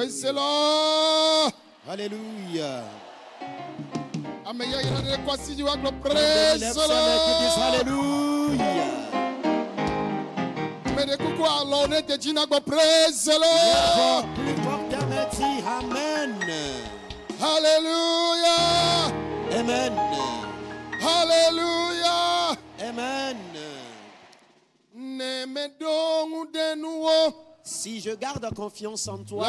Praise the Lord. Hallelujah. Amen. Praise the Lord. Hallelujah. Praise the Lord. Amen. Hallelujah. Amen. Hallelujah. Amen. Si je garde confiance en toi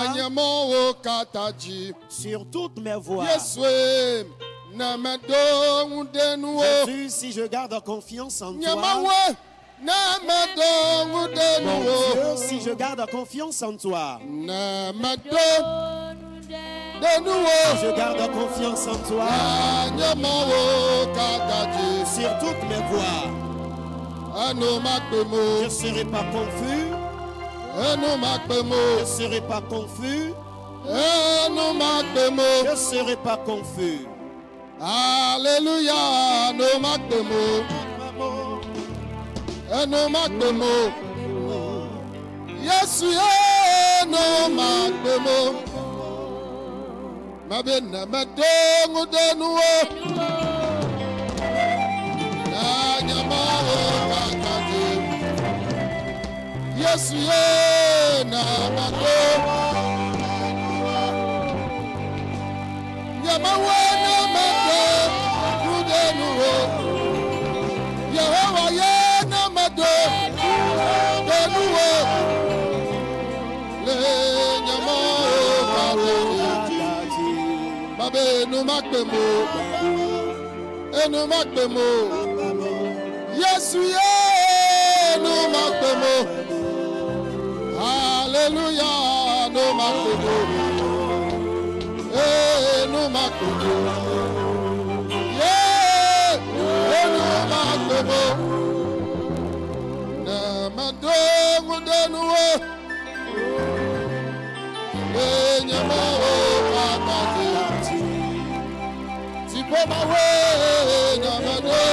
sur toutes mes voies, Jésus, si je garde confiance en toi, mon Dieu, si je garde confiance en toi, je garde confiance en toi sur toutes mes voies. Je ne serai pas confus. Je ne serai pas confus. Je ne serai pas confus. Alléluia. No makdemo. No makdemo. Yes, no makdemo. Mabena madongo denuo. Na nyamao kakati. Yes, na madongo. Nyamawa na madongo denuo. Yehovah ye na madongo denuo. Le nyamao kakati. Enu makbemo, Yesu enu makbemo, Hallelujah, no makbemo, enu makbemo, enu makbemo, na madongo denuo, enyama o kakati. For my way, no matter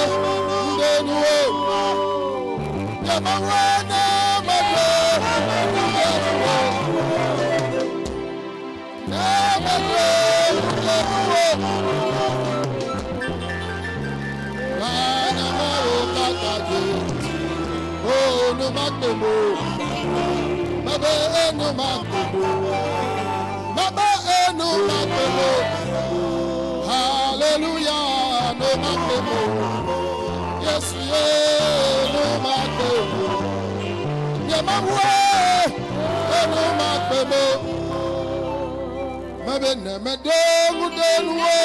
Hallelujah, no makemo. Yes, no makemo. Yamawe, no makemo. Mabena madongo denuo.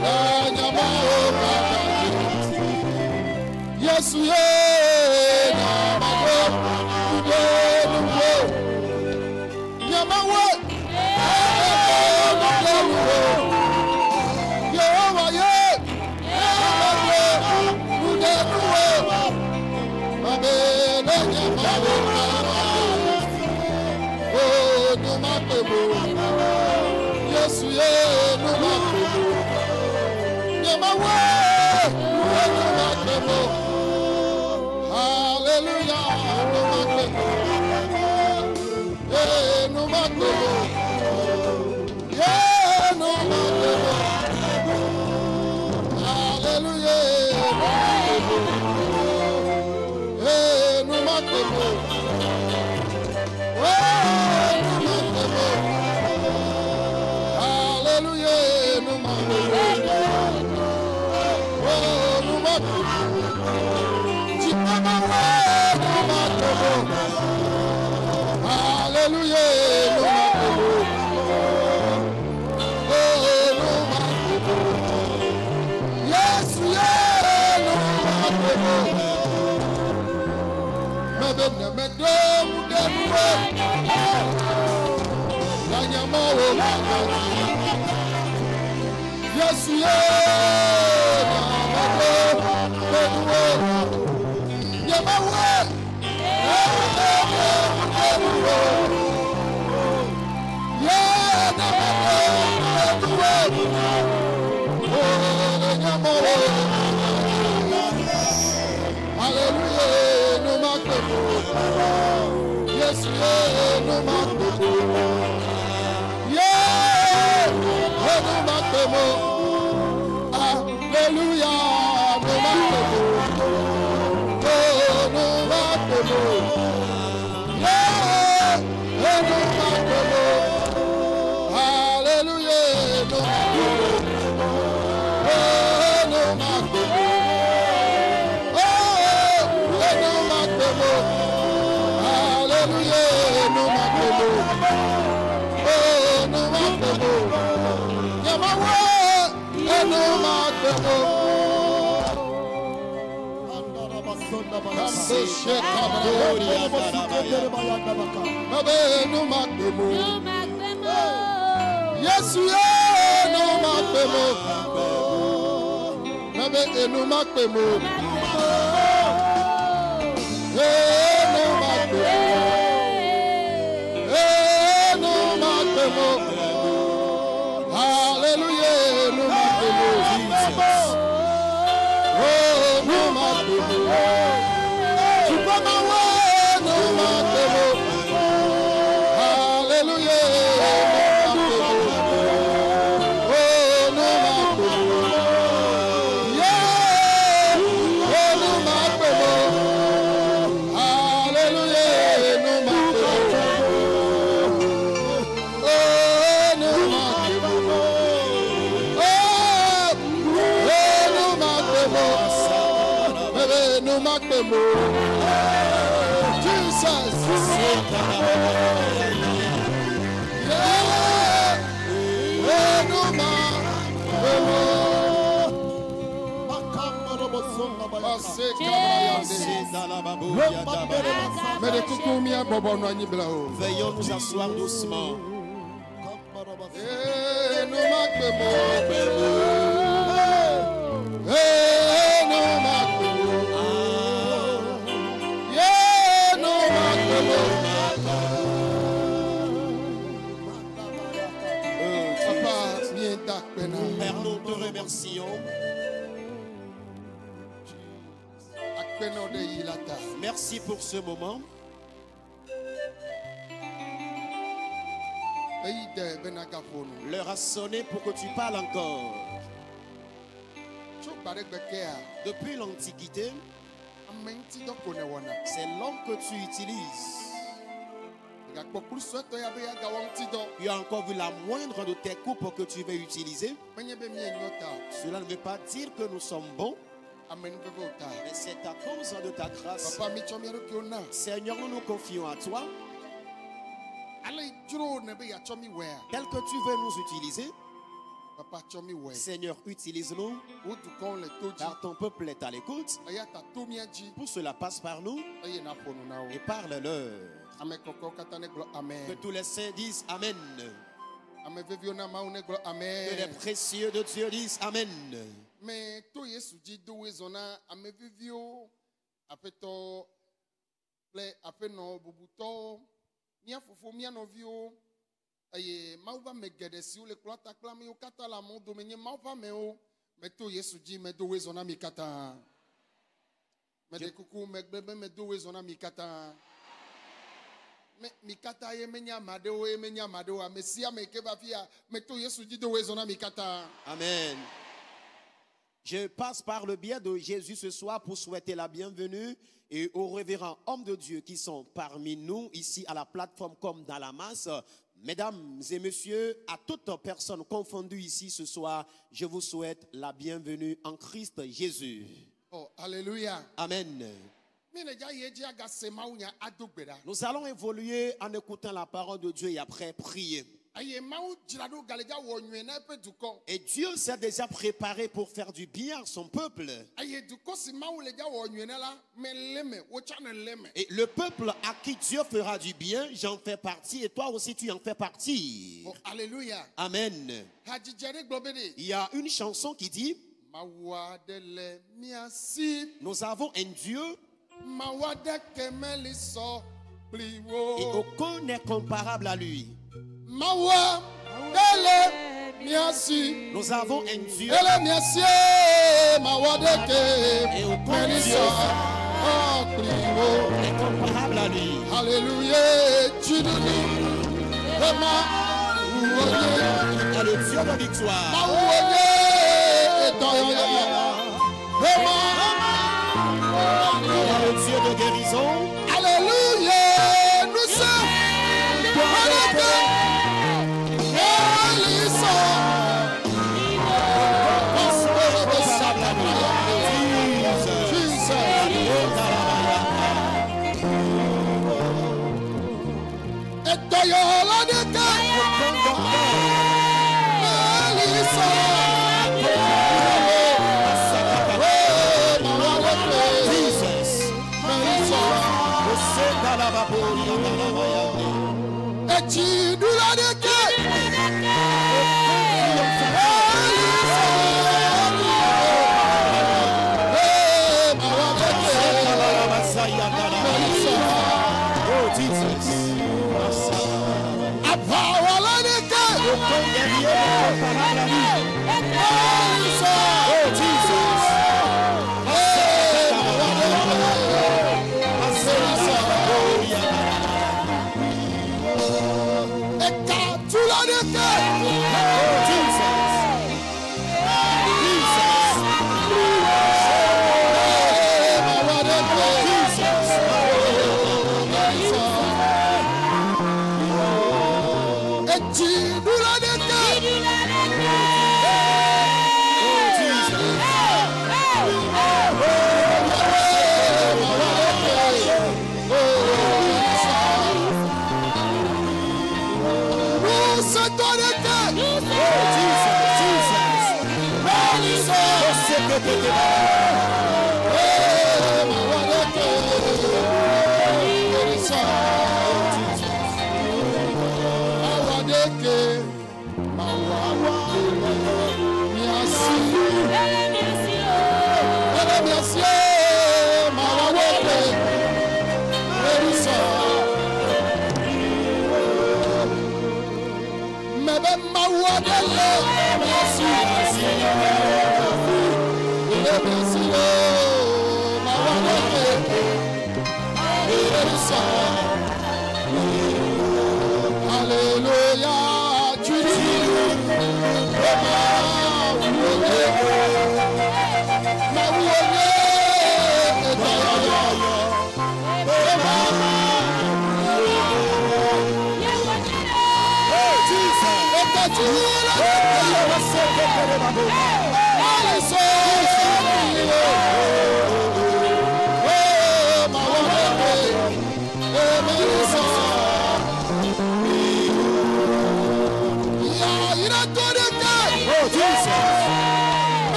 Na nyamao kakati. Yes, na madongo denuo. Yamawe. Yes, no makemo. Nyamawe, no makemo. Hallelujah, no makemo. No makemo. No makemo. Hallelujah, no makemo. Yes, Hallelujah, no matter. Yes, no matter. Alléluia, nous m'appelons. Oh, nous m'appelons. Yeah, et nous m'appelons. Alléluia, nous m'appelons. Oh, nous m'appelons. Oh, et nous m'appelons. Alléluia, nous m'appelons. Oh, nous m'appelons. Yamawa, et nous m'appelons. Yes, nous m'appelons. Et nous m'appelons. Alléluia, nous m'appelons. Oh, nous m'appelons. Tu peux m'envoyer, nous m'appelons. Alléluia, nous m'appelons. Oh, nous m'appelons. Yeah, oh, nous m'appelons. Alléluia, nous m'appelons. Oh, nous m'appelons. Nous m'appelons. Jesus. Yeah. Nous m'appelons. Veuillons nous asseoir doucement. Nous m'appelons. Père, nous te remercions. Merci pour ce moment. L'heure a sonné pour que tu parles encore. Depuis l'Antiquité, c'est l'homme que tu utilises. Tu as encore vu la moindre de tes coupes que tu veux utiliser. Cela ne veut pas dire que nous sommes bons, mais c'est à cause de ta grâce. Seigneur, nous nous confions à toi. Tel que tu veux nous utiliser, Seigneur, utilise-nous, car ton peuple est à l'écoute. Pour cela, passe par nous et parle-leur. Que tous les saints disent Amen. Que les précieux de Dieu disent Amen. Mais tout Yesu dit doué zona amevivio apeto ple apeno bubuto mia fofo mia novio aye mauva megedesi le klata klami o kata la mondo menye mauva meo mais tout Yesu dit me doué zona mi kata me de kuku me doué zona mi kata mikata ye menya madeo mesia mekeba fia me tout Yesu dit doué zona mi kata. Amen. Je passe par le biais de Jésus ce soir pour souhaiter la bienvenue et aux révérends hommes de Dieu qui sont parmi nous ici à la plateforme comme dans la masse. Mesdames et messieurs, à toute personne confondue ici ce soir, je vous souhaite la bienvenue en Christ Jésus. Oh, alléluia. Amen. Nous allons évoluer en écoutant la parole de Dieu et après prier. Et Dieu s'est déjà préparé pour faire du bien à son peuple. Et le peuple à qui Dieu fera du bien, j'en fais partie et toi aussi tu en fais partie. Oh, alléluia. Amen. Il y a une chanson qui dit: nous avons un Dieu et aucun n'est comparable à lui. Nous avons un Dieu et aucun Dieu n'est comparable à lui. Alléluia. le Dieu de victoire. Le Dieu de guérison. Alléluia. Nous sommes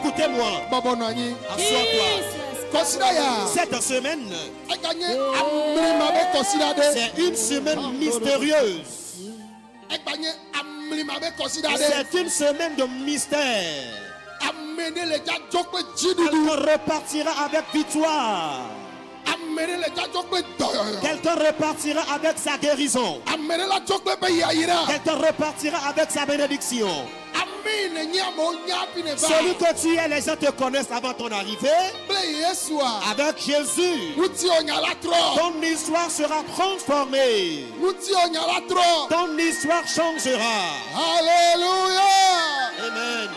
écoutez-moi. Assois-toi. Cette semaine, c'est une semaine mystérieuse. C'est une semaine de mystère. Quelqu'un repartira avec victoire. Quelqu'un repartira avec sa guérison. Quelqu'un repartira avec sa bénédiction. Celui que tu es, les gens te connaissent avant ton arrivée. Avec Jésus, ton histoire sera transformée. Ton histoire changera. Alléluia. Amen.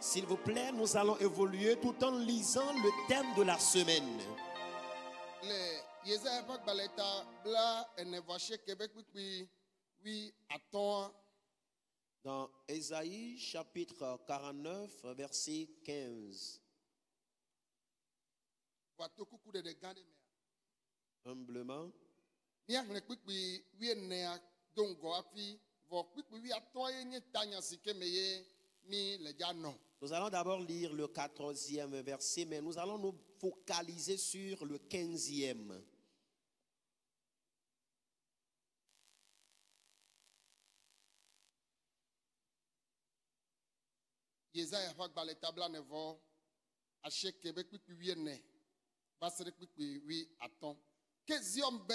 S'il vous plaît, nous allons évoluer tout en lisant le thème de la semaine. Dans Ésaïe chapitre 49, verset 15. Humblement. Nous allons d'abord lire le 14e verset, mais nous allons nous focaliser sur le 15e. Yesaya ƒe agbalẽ tabla nevɔ asieke be kpikpi 14 va se ɖe kpikpi 15. Ke Zion be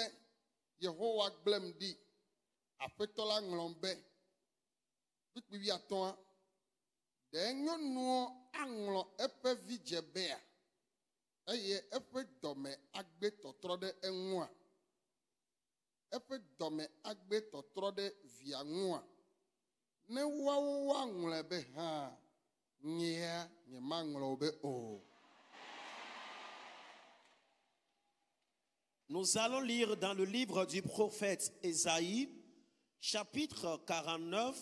Yehowa gblem ɖi. Aƒetɔ la ŋlɔm be kpikpi 15 ɖe nyɔnuwo aŋlɔ eƒe vidzebea eye eƒe dɔme agbe tɔtrɔ ɖe eŋua. Eƒe dɔme agbe tɔtrɔ ɖe via ŋua. Ne woawo woaŋlɔe be hã nyea nyemaŋlɔ be o. Nous allons lire dans le livre du prophète Ésaïe, chapitre 49,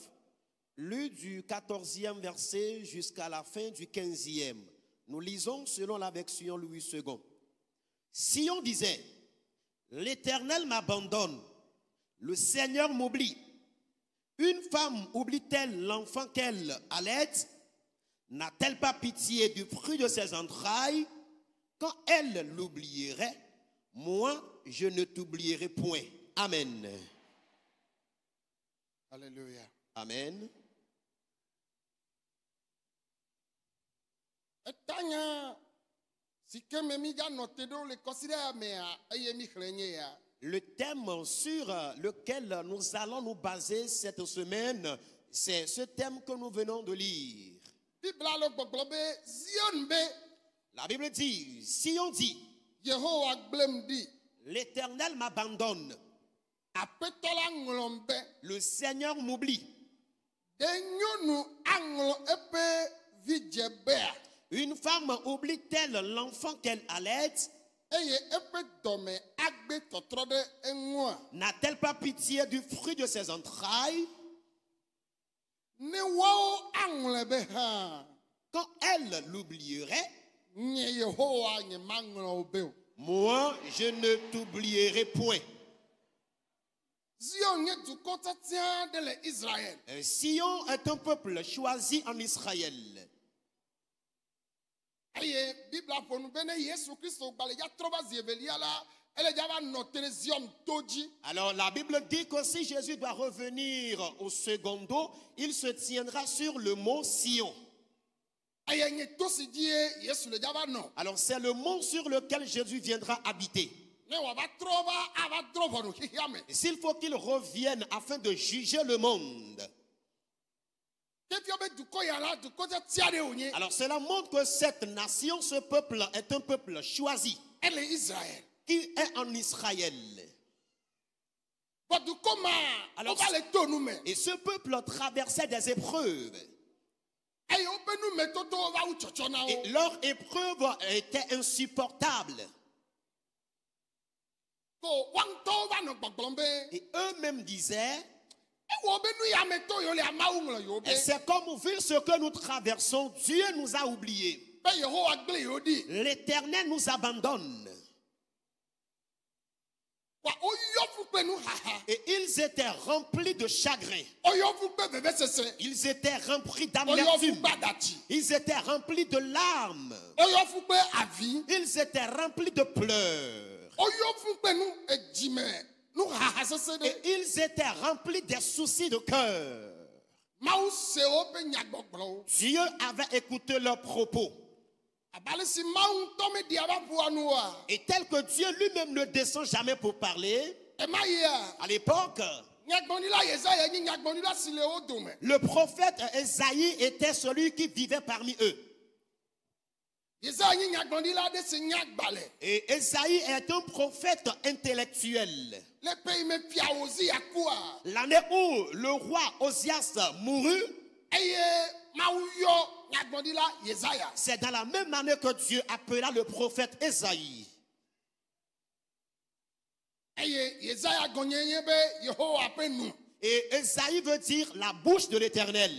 lu du 14e verset jusqu'à la fin du 15e. Nous lisons selon la version Louis II. Si on disait, l'Éternel m'abandonne, le Seigneur m'oublie, une femme oublie-t-elle l'enfant qu'elle allaite? N'a-t-elle pas pitié du fruit de ses entrailles? Quand elle l'oublierait, moi, je ne t'oublierai point. Amen. Alléluia. Amen. Etanya sike me mi ga note do le considère mais eye mi khlenye ya. Le thème sur lequel nous allons nous baser cette semaine, c'est ce thème que nous venons de lire. Bible lo gbogbo be Zion be La Bible dit, si on dit, Yehowa gblem di l'Éternel m'abandonne, aƒetɔ la ŋlɔm be le Seigneur m'oublie, de nyɔnu aŋlɔ eƒe vidzebea une femme oublie-t-elle l'enfant qu'elle allaite? eye eƒe dɔme agbe tɔtrɔ ɖe eŋua. N'a-t-elle pas pitié du fruit de ses entrailles? Ne woawo aŋlɔe be hã Quand elle l'oublierait, nye Yehowa nyemaŋlɔ wo be o. moi, je ne t'oublierai point. Zion nye dukɔ tiatia ɖe le Israël. Sion est un peuple choisi en Israël. Eye Biblia ƒo nu be ne Yesu Kristo gbalẽ ya trɔ va zi evelia la, ele dza va nɔ te ɖe Zion to dzi. Alors la Bible dit que si Jésus doit revenir au secondo, il se tiendra sur le mont Sion. Eye nye to si dzi Yesu le dza va nɔ. Alors c'est le mont sur lequel Jésus viendra habiter. Ne wòava trɔ va ava drɔ ʋɔnu xixia me. Et s'il faut qu'il revienne afin de juger le monde. Ke fia be dukɔ ya la dukɔ tiatia ɖe wònye. Alors cela montre que cette nation, ce peuple est un peuple choisi Ele Israël. qui est en Israël. Bɔn dukɔ ma Alors, wova le to nu me. Et ce peuple traversait des épreuves. Eye woƒe numetotowo va wu tsɔtsɔ na Et wo. leur épreuve était insupportable. Ko woaŋutɔwo va nɔ gbɔgblɔm be Et eux-mêmes disaient, ewɔ be nu ya me to yewo le amawu ŋlɔ yewo be et c'est comme vu ce que nous traversons, Dieu nous a oubliés. be Yehowa gble yewo ɖi. L'Éternel nous abandonne. Wa woyɔ fu kple nu haha. Et ils étaient remplis de chagrin. Woyɔ fu kple vevesese. Ils étaient remplis Woyɔ fu d'amertume. kple aɖatsi. Ils étaient remplis de larmes. Woyɔ fu kple avi. Ils étaient remplis de pleurs. Woyɔ fu kple nu edzime nu haha sese Et ɖe. ils étaient remplis des soucis de cœur. Mawu se woƒe nyagbɔgblɔwo. Dieu avait écouté leurs propos. Abale si Mawu ŋutɔ meɖia va ƒoa nuwoa. Et tel que Dieu lui-même ne descend jamais pour parler, Ema yia. à l'époque, Nyagbɔnila Yesaya nye nyagbɔnila si le wo dome. le prophète Ésaïe était celui qui vivait parmi eux. Yesaya nye nyagbɔnila ɖe si nya agbalẽ. Et Ésaïe est un prophète intellectuel. Le pays me fia Ozia kua. L'année où le roi Osias mourut, Eye Mawu yɔ nyagbɔnila Yesaya. c'est dans la même année que Dieu appela le prophète Ésaïe. Eye Yesaya gɔnye nye be Yehowa ƒe nu. Et Ésaïe veut dire la bouche de l'Éternel.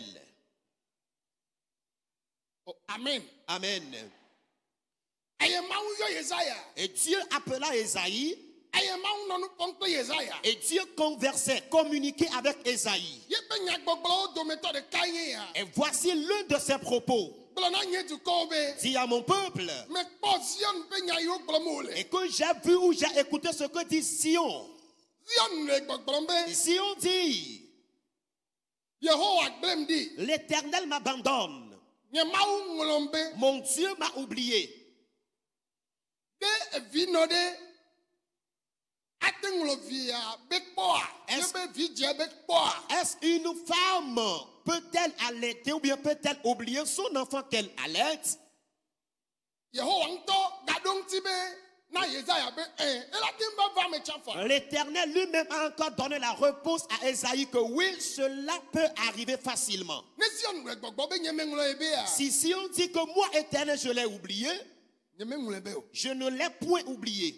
Oh, amen. Amen. Eye Mawu yɔ Yesaya. Et Dieu appela Ésaïe, Eye Mawu nɔ nu kpɔm kple Yesaya. et Dieu conversait, communiquait avec Ésaïe. Yeƒe nyagbɔgblɔwo dometɔ ɖeka nye ya. Et voici l'un de ses propos. Gblɔ na nye dukɔwo be. Dis à mon peuple, Mekpɔ Zion ƒe nya yiwo gblɔm wòle. et que j'ai vu ou j'ai écouté ce que dit Sion. Zion le gbɔgblɔm be. Sion dit, Yehowa gblem ɖi. l'Éternel m'abandonne. nye mawu ŋlɔm be mon Dieu m'a oublié. de evi nɔ ɖe ate ŋlɔ via be kpɔa Est-ce- ye be vidze be kpɔa Est-ce une femme peut-elle allaiter ou bien peut-elle oublier son enfant qu'elle allaite? yehowa ŋutɔ gaɖo ŋuti be na yesaya be elate ŋu va va me tsafa L'Éternel lui-même a encore donné la réponse à Esaïe que oui, cela peut arriver facilement. ne Zion ŋlɔ gbɔgbɔ be nye meŋlɔ ye bea Si on dit que moi, Éternel, je l'ai oublié, nye meŋlɔ be o je ne l'ai point oublié.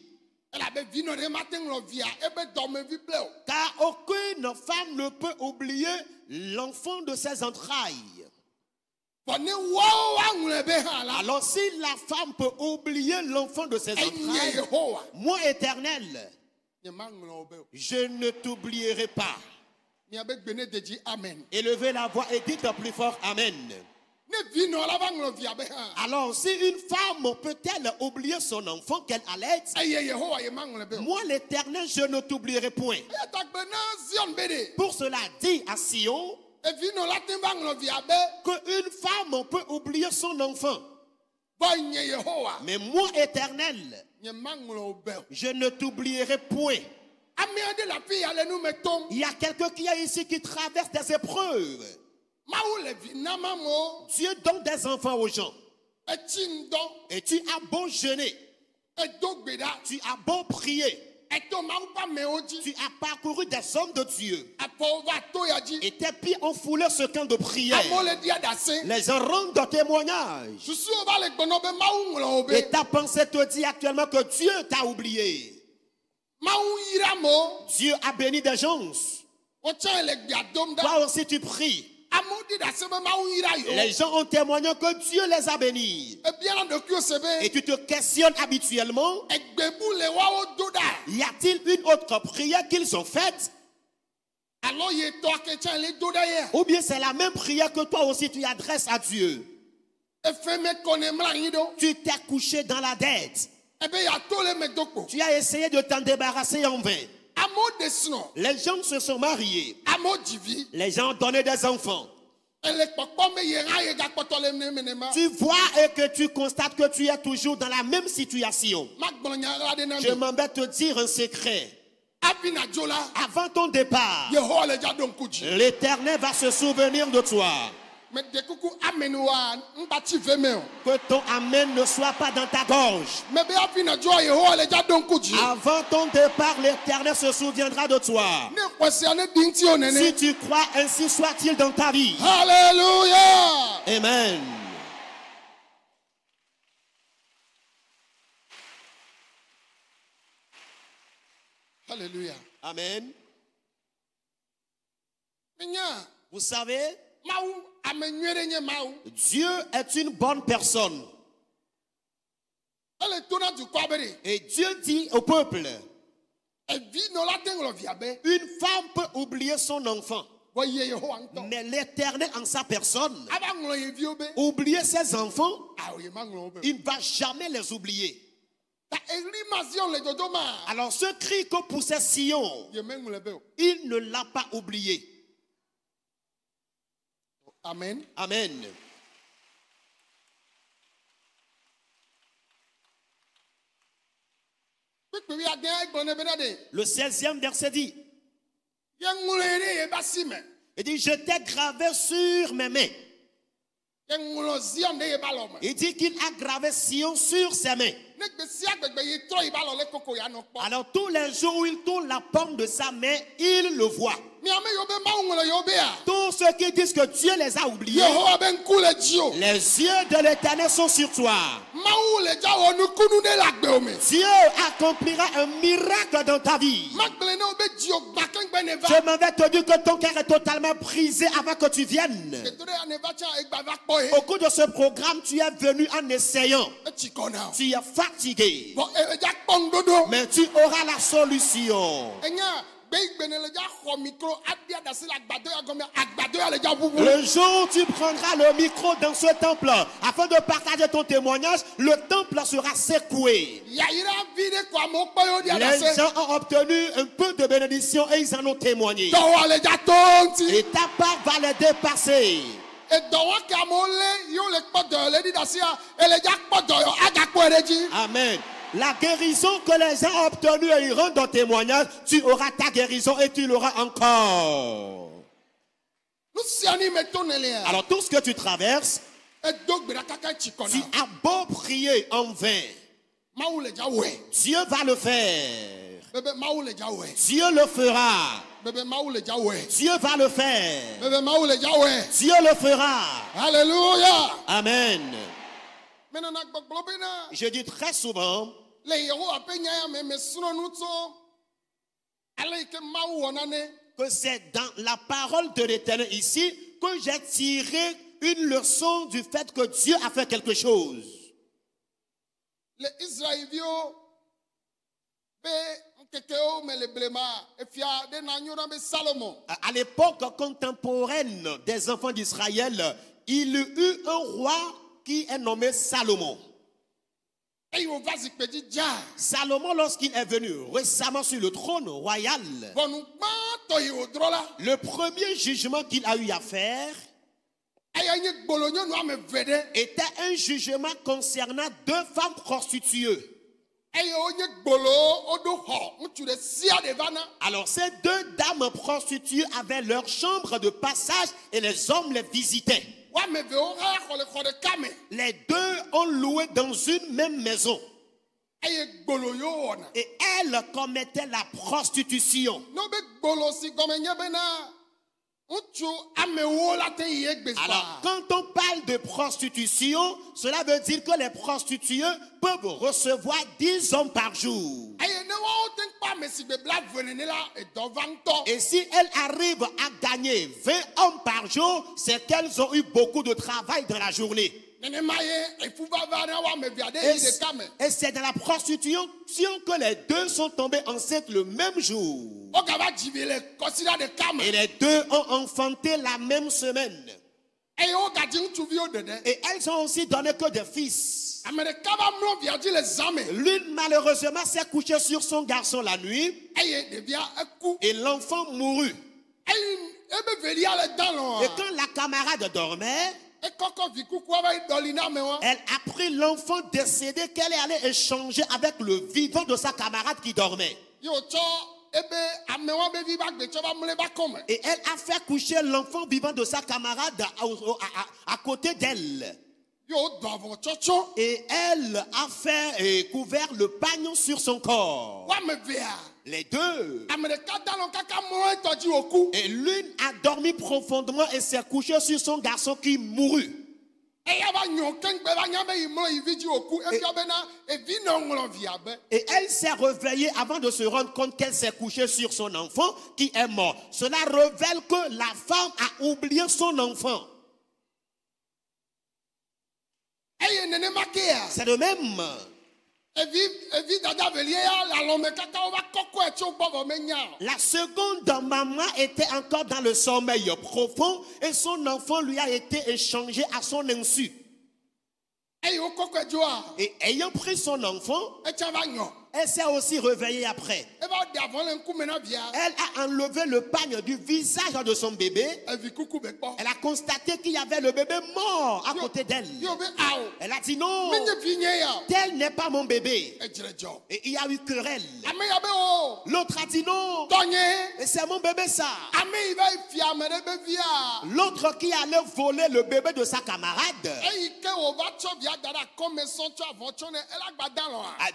elabe vi nɔ ɖe mate ŋlɔ via ebe dɔmevi ble o Car aucune femme ne peut oublier l'enfant de ses entrailles. vɔ ne woawo woaŋlɔe be hã la Alors si la femme peut oublier l'enfant de ses enye entrailles, yehowa moi, Éternel, nye maŋlɔ wo be o je ne t'oublierai pas. miabe gbe ne de dzi amen Élevez la voix et dites plus fort Amen. ne vi nɔ la va ŋlɔ via be hã Alors si une femme peut-elle oublier son enfant qu'elle allaite, eye yehowa ye maŋlɔe be o moi, l'Éternel, je ne t'oublierai point. eya ta gbe na Zion be de Pour cela, dis à Sion evi nɔ la te va ŋlɔ via be qu'une femme peut oublier son enfant. vɔ nye yehowa Mais moi, Éternel, nye maŋlɔ wo be o je ne t'oublierai point. ame aɖe le afi ya le nu me tom Il y a quelqu'un qui est ici qui traverse des épreuves. mawu le vi nam amewo Dieu donne des enfants aux gens. etsi ŋdɔ Et tu as beau jeûner, edo gbe ɖa tu as beau prier, eto mawu ƒe amewo tu dzi as parcouru des hommes de Dieu. afɔwo va to ya dzi Et tes pieds ont foulé ce camp de prière. amewo le dia ɖase Les gens rendent témoignage. susuwo va le gbɔnɔ be mawu ŋlɔ wo be Et ta pensée te dit actuellement que Dieu t'a oublié. mawu yra amewo Dieu a béni des gens. wotsã le gbea dom ɖa Toi aussi tu pries. amewo di ɖase be mawu yra Les yo gens ont témoigné que Dieu les a bénis. ebiana ɖokuiwo se Et be tu te questionnes habituellement, egbebu le woawo do ɖa y a-t-il une autre prière qu'ils ont faite? alo ye tɔ ake tsã le do ɖa yea Ou bien c'est la même prière que toi aussi tu adresses à Dieu? efe me kɔ ne mlɔ anyi ɖo Tu t'es couché dans la dette. ebe yeato le me do kpo Tu as essayé de t'en débarrasser en vain. amewo ɖe sinɔ Les gens se sont mariés. amewo dzi vi Les gens ont donné des enfants. ele kpɔkpɔm be ye hã ye gakpɔtɔ le ne nenema Tu vois et que tu constates que tu es toujours dans la même situation. magblɔ nya ɣla ɖe na Je mi m'embête te dire un secret. hafi nadzo la Avant ton départ, yehowa le dza ɖo ŋku dzi l'Éternel va se souvenir de toi. mede kuku ameniwa ŋbatsi ve me o Que ton amen ne soit pas dans ta gorge. mebe hafi nadzoa yehowa le dza ɖo ŋku dzi Avant ton départ, l'Éternel se souviendra de toi. ne xɔsia ne ɖi ŋuti o Si nene tu crois, ainsi soit-il dans ta vie. Alléluia Amen. Alléluia Amen. menya Vous savez, mawu ame nyui ɖe nye mawu Dieu est une bonne personne. ele to na dukɔa be de Et Dieu dit au peuple, evi nɔ la te ŋlɔ via be une femme peut oublier son enfant. vɔ ye yehowa ŋutɔ Mais l'Éternel en sa personne, ava ŋlɔ ye viwo be oublier ses enfants, awo ye ma ŋlɔ wo be o. il ne va jamais les oublier. ta eri ma Zion le dodo ma Alors ce cri que poussait Sion, ye me ŋlɔ be o. il ne l'a pas oublié. Amen Amen. kpekpe wi ade egblɔ ne be na de Le 16e verset dit, ye ŋlɔ ye ɖe ye ba si me il dit, je t'ai gravé sur mes mains. ye ŋlɔ Zion ɖe ye ba lɔ me Il dit qu'il a gravé Sion sur ses mains. ne gbe sia gbegbe ye trɔ yi ba lɔ le koko ya nɔ kpɔ Alors tous les jours où il tourne la paume de sa main, il le voit. miame yewo be mawu ŋlɔ yewo bea Tous ceux qui disent que Dieu les a oubliés, yehowa be ŋku le dzi o les yeux de l'Éternel sont sur toi. mawu le dza wɔ nukunu ɖe le agbewo me Dieu accomplira un miracle dans ta vie. magblẽ ne wo be dzi o gba keŋgbe ne va Je m'en vais te dire que ton cœur est totalement brisé avant que tu viennes. keto ɖe ya ne va tsã egba va kpɔ ye Au cours de ce programme, tu es venu en essayant. etsi kɔ na o Tu es fatigué, bɔn edza kpɔ ŋuɖoɖo mais tu auras la solution. enya gbeyigbe ne le dza xɔ mikro adia ɖasi le agbadɔ ya gɔmea agbadɔ ya le dza ʋuʋu Le jour où tu prendras le micro dans ce temple afin de partager ton témoignage, le temple sera secoué. yayira vi ɖe ko amewo kpɔ yewo dia Les ɖase gens ont obtenu un peu de bénédiction et ils en ont témoigné. dɔwɔ le dza to ŋuti Et ta part va les dépasser. Amen. La guérison que les gens ont obtenue et ils rendent dans témoignage, tu auras ta guérison et tu l'auras encore. Alors tout ce que tu traverses, tu as beau prier en vain, Dieu va le faire. Dieu le fera. Dieu va le faire. Dieu le fera. Alléluia. Amen. Je dis très souvent que c'est dans la parole de l'Éternel ici que j'ai tiré une leçon du fait que Dieu a fait quelque chose. Les Israéliens, à l'époque contemporaine des enfants d'Israël, il y eut un roi qui est nommé Salomon. Salomon, lorsqu'il est venu récemment sur le trône royal, le premier jugement qu'il a eu à faire était un jugement concernant 2 femmes prostituées. Alors ces 2 dames prostituées avaient leur chambre de passage et les hommes les visitaient. Les 2 ont loué dans une même maison. Et elles commettaient la prostitution. Alors, quand on parle de prostitution, cela veut dire que les prostituées peuvent recevoir 10 hommes par jour. Et si elles arrivent à gagner 20 hommes par jour, c'est qu'elles ont eu beaucoup de travail dans la journée. Et c'est dans la prostitution que les 2 sont tombés enceintes le même jour. Et les 2 ont enfanté la même semaine. Et elles ont aussi donné que des fils. L'une malheureusement s'est couchée sur son garçon la nuit. Et l'enfant mourut. Et quand la camarade dormait, elle a pris l'enfant décédé qu'elle est allée échanger avec le vivant de sa camarade qui dormait. Et elle a fait coucher l'enfant vivant de sa camarade à côté d'elle. Et elle a fait couvert le pagnon sur son corps. Les 2. Et l'une a dormi profondément et s'est couchée sur son garçon qui mourut. Et elle s'est réveillée avant de se rendre compte qu'elle s'est couchée sur son enfant qui est mort. Cela révèle que la femme a oublié son enfant. C'est le même. La seconde maman était encore dans le sommeil profond et son enfant lui a été échangé à son insu. Et ayant pris son enfant, elle s'est aussi réveillée après. Elle a enlevé le pagne du visage de son bébé. Elle a constaté qu'il y avait le bébé mort à côté d'elle. Elle a dit non, tel n'est pas mon bébé. Et il y a eu querelle. L'autre a dit non, et c'est mon bébé ça. L'autre qui allait voler le bébé de sa camarade,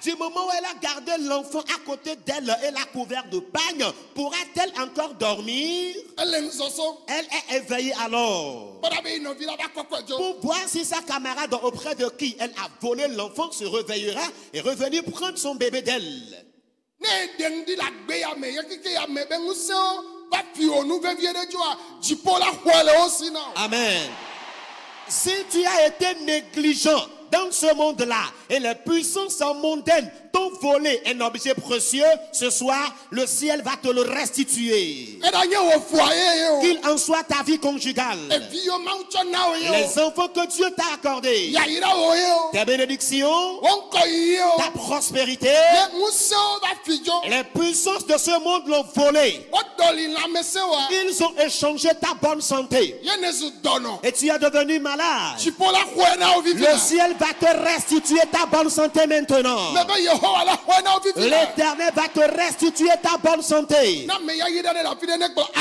du moment où elle a gardé l'enfant à côté d'elle et l'a couvert de pagne, pourra-t-elle encore dormir? Elle est éveillée alors pour voir si sa camarade auprès de qui elle a volé l'enfant se réveillera et revenir prendre son bébé d'elle. Amen. Si tu as été négligent dans ce monde-là et les puissances mondaines t'ont volé un objet précieux, ce soir, le ciel va te le restituer. Qu'il en soit ta vie conjugale, les enfants que Dieu t'a accordés, tes bénédictions, ta prospérité, les puissances de ce monde l'ont volé. Ils ont échangé ta bonne santé et tu es devenu malade. Le ciel va te restituer ta bonne santé maintenant. L'Éternel va te restituer ta bonne santé.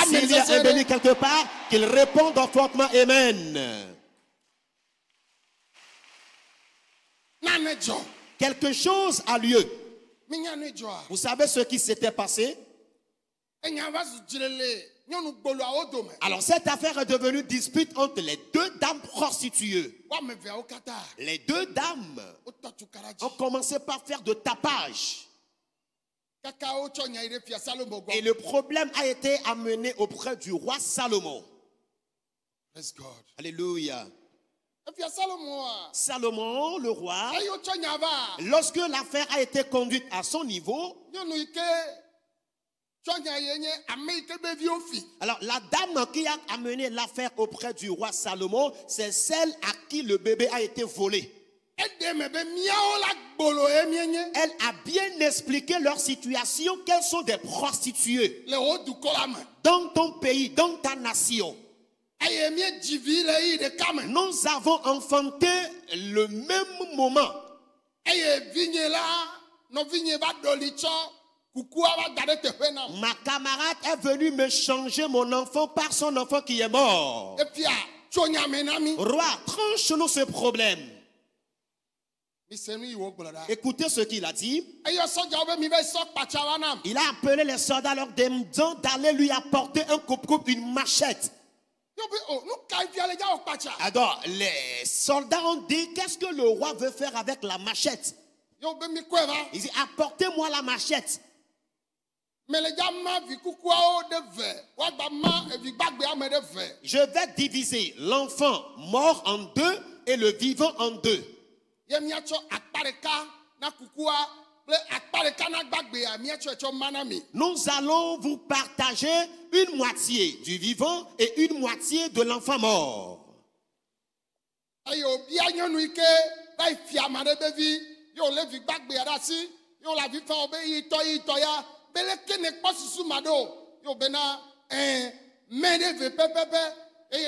S'il y a un béni quelque part, qu'il réponde fortement Amen. Quelque chose a lieu. Vous savez ce qui s'était passé? Alors cette affaire est devenue dispute entre les deux dames prostituées. Les deux dames ont commencé par faire de tapage. Et le problème a été amené auprès du roi Salomon. Alléluia. Salomon, le roi, lorsque l'affaire a été conduite à son niveau, alors la dame qui a amené l'affaire auprès du roi Salomon, c'est celle à qui le bébé a été volé. Elle a bien expliqué leur situation, qu'elles sont des prostituées dans ton pays, dans ta nation. Nous avons enfanté le même moment. Ma camarade est venue me changer mon enfant par son enfant qui est mort. Roi, tranche-nous ce problème. Écoutez ce qu'il a dit. Il a appelé les soldats leur demandant d'aller lui apporter un coupe-coupe, une machette. Alors, les soldats ont dit, qu'est-ce que le roi veut faire avec la machette? Il dit, apportez-moi la machette. Je vais diviser l'enfant mort en deux et le vivant en deux. Nous allons vous partager une moitié du vivant et une moitié de l'enfant mort. Et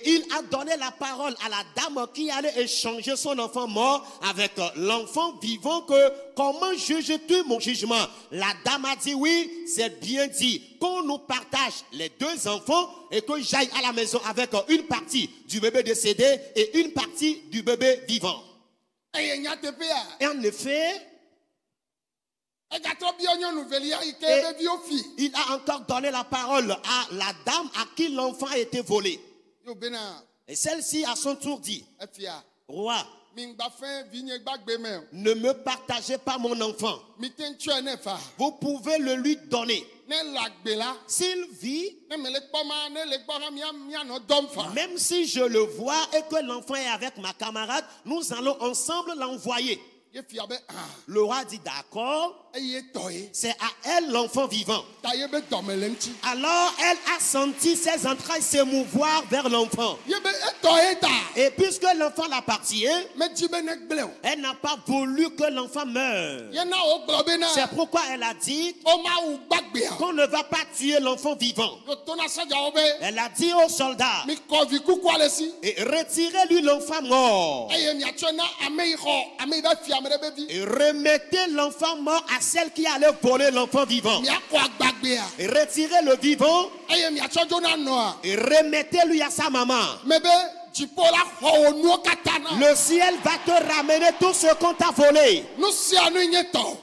il a donné la parole à la dame qui allait échanger son enfant mort avec l'enfant vivant, que comment juges-tu mon jugement? La dame a dit oui, c'est bien dit, qu'on nous partage les deux enfants et que j'aille à la maison avec une partie du bébé décédé et une partie du bébé vivant. Et en effet, il a encore donné la parole à la dame à qui l'enfant a été volé. Et celle-ci à son tour dit, roi, ne me partagez pas mon enfant. Vous pouvez le lui donner. S'il vit, même si je le vois et que l'enfant est avec ma camarade, nous allons ensemble l'envoyer. Le roi dit d'accord, c'est à elle l'enfant vivant. Alors elle a senti ses entrailles s'émouvoir vers l'enfant. Et puisque l'enfant l'appartient, elle n'a pas voulu que l'enfant meure. C'est pourquoi elle a dit qu'on ne va pas tuer l'enfant vivant. Elle a dit aux soldats, et retirez-lui l'enfant mort. Et remettez l'enfant mort à celle qui allait voler l'enfant vivant. Et retirez le vivant et remettez-lui à sa maman. Le ciel va te ramener tout ce qu'on t'a volé,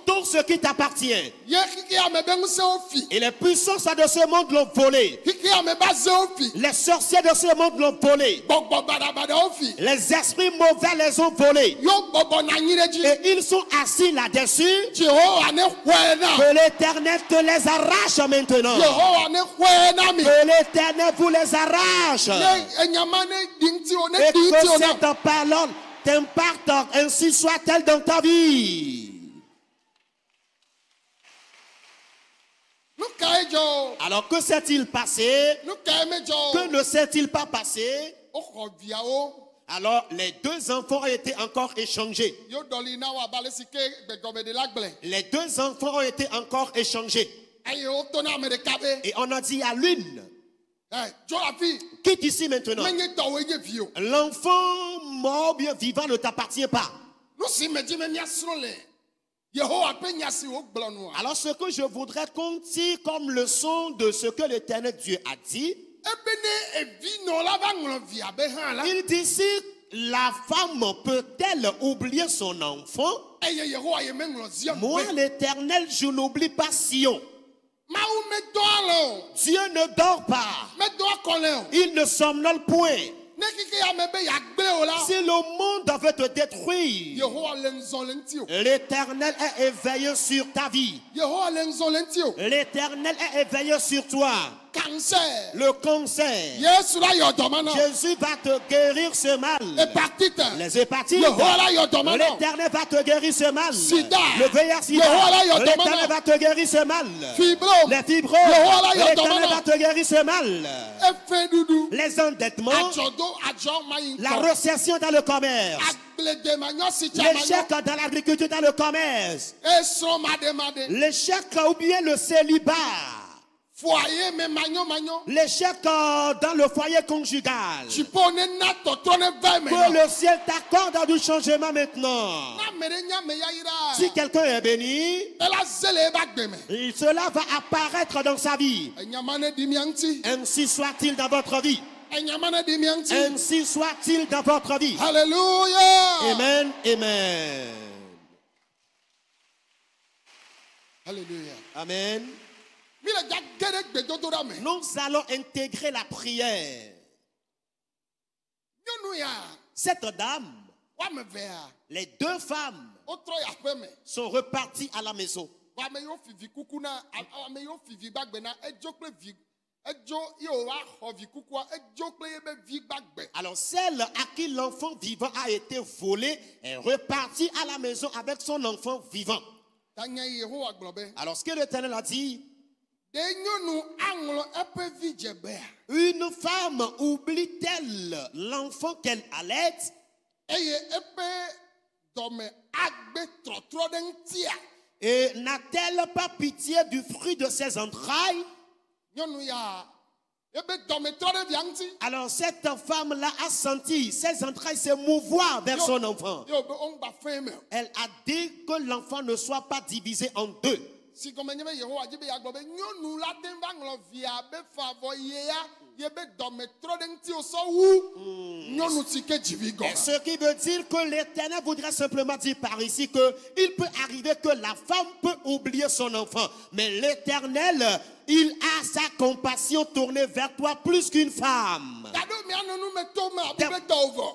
tout ce qui t'appartient. Ye kiki amebe nguse ofi. Et les puissances de ce monde l'ont volé. Kiki ameba ze ofi. Les sorciers de ce monde l'ont volé. Bobo bada ofi. Les esprits mauvais les ont volés. Yo bobo na nyireji. Et ils sont assis là-dessus. Jehovah ne kwena. Que l'Éternel te les arrache maintenant. Jehovah ne kwena mi. Que l'Éternel vous les arrache. Ne enyamane dinti o ne Et que dinti o na. cette parole t'impacte, ainsi soit-elle dans ta vie. Alors que s'est-il passé? Que ne s'est-il pas passé? Alors les deux enfants ont été encore échangés. Les deux enfants ont été encore échangés. Et on a dit à l'une, quitte ici maintenant. L'enfant mort bien vivant ne t'appartient pas. Alors ce que je voudrais qu'on tire comme leçon de ce que l'Éternel Dieu a dit, il dit si la femme peut-elle oublier son enfant, moi l'Éternel je n'oublie pas Sion. Dieu ne dort pas, il ne somnole point. Si le monde veut te détruire, l'Éternel est éveillé sur ta vie. L'Éternel est éveillé sur toi. Le cancer. Jésus va te guérir ce mal. Les hépatites. L'Éternel va te guérir ce mal. Le VIH, l'Éternel va te guérir ce mal. Les fibroses. L'Éternel va te guérir ce mal. Les endettements. La récession dans le commerce. L'échec dans l'agriculture, dans le commerce. L'échec ou bien le célibat. L'échec dans le foyer conjugal. Que le ciel t'accorde du changement maintenant. Si quelqu'un est béni, cela va apparaître dans sa vie. Ainsi soit-il dans votre vie. Ainsi soit-il dans votre vie. Alléluia. Amen. Amen. Alléluia. Amen. Nous allons intégrer la prière. Cette dame, les deux femmes sont reparties à la maison. Alors celle à qui l'enfant vivant a été volé est repartie à la maison avec son enfant vivant. Alors ce que l'Éternel a dit, une femme oublie-t-elle l'enfant qu'elle allait? Et n'a-t-elle pas pitié du fruit de ses entrailles? Alors cette femme-là a senti ses entrailles se mouvoir vers son enfant. Elle a dit que l'enfant ne soit pas divisé en deux. Ce qui veut dire que l'Éternel voudrait simplement dire par ici qu'il peut arriver que la femme peut oublier son enfant. Mais l'Éternel, il a sa compassion tournée vers toi plus qu'une femme.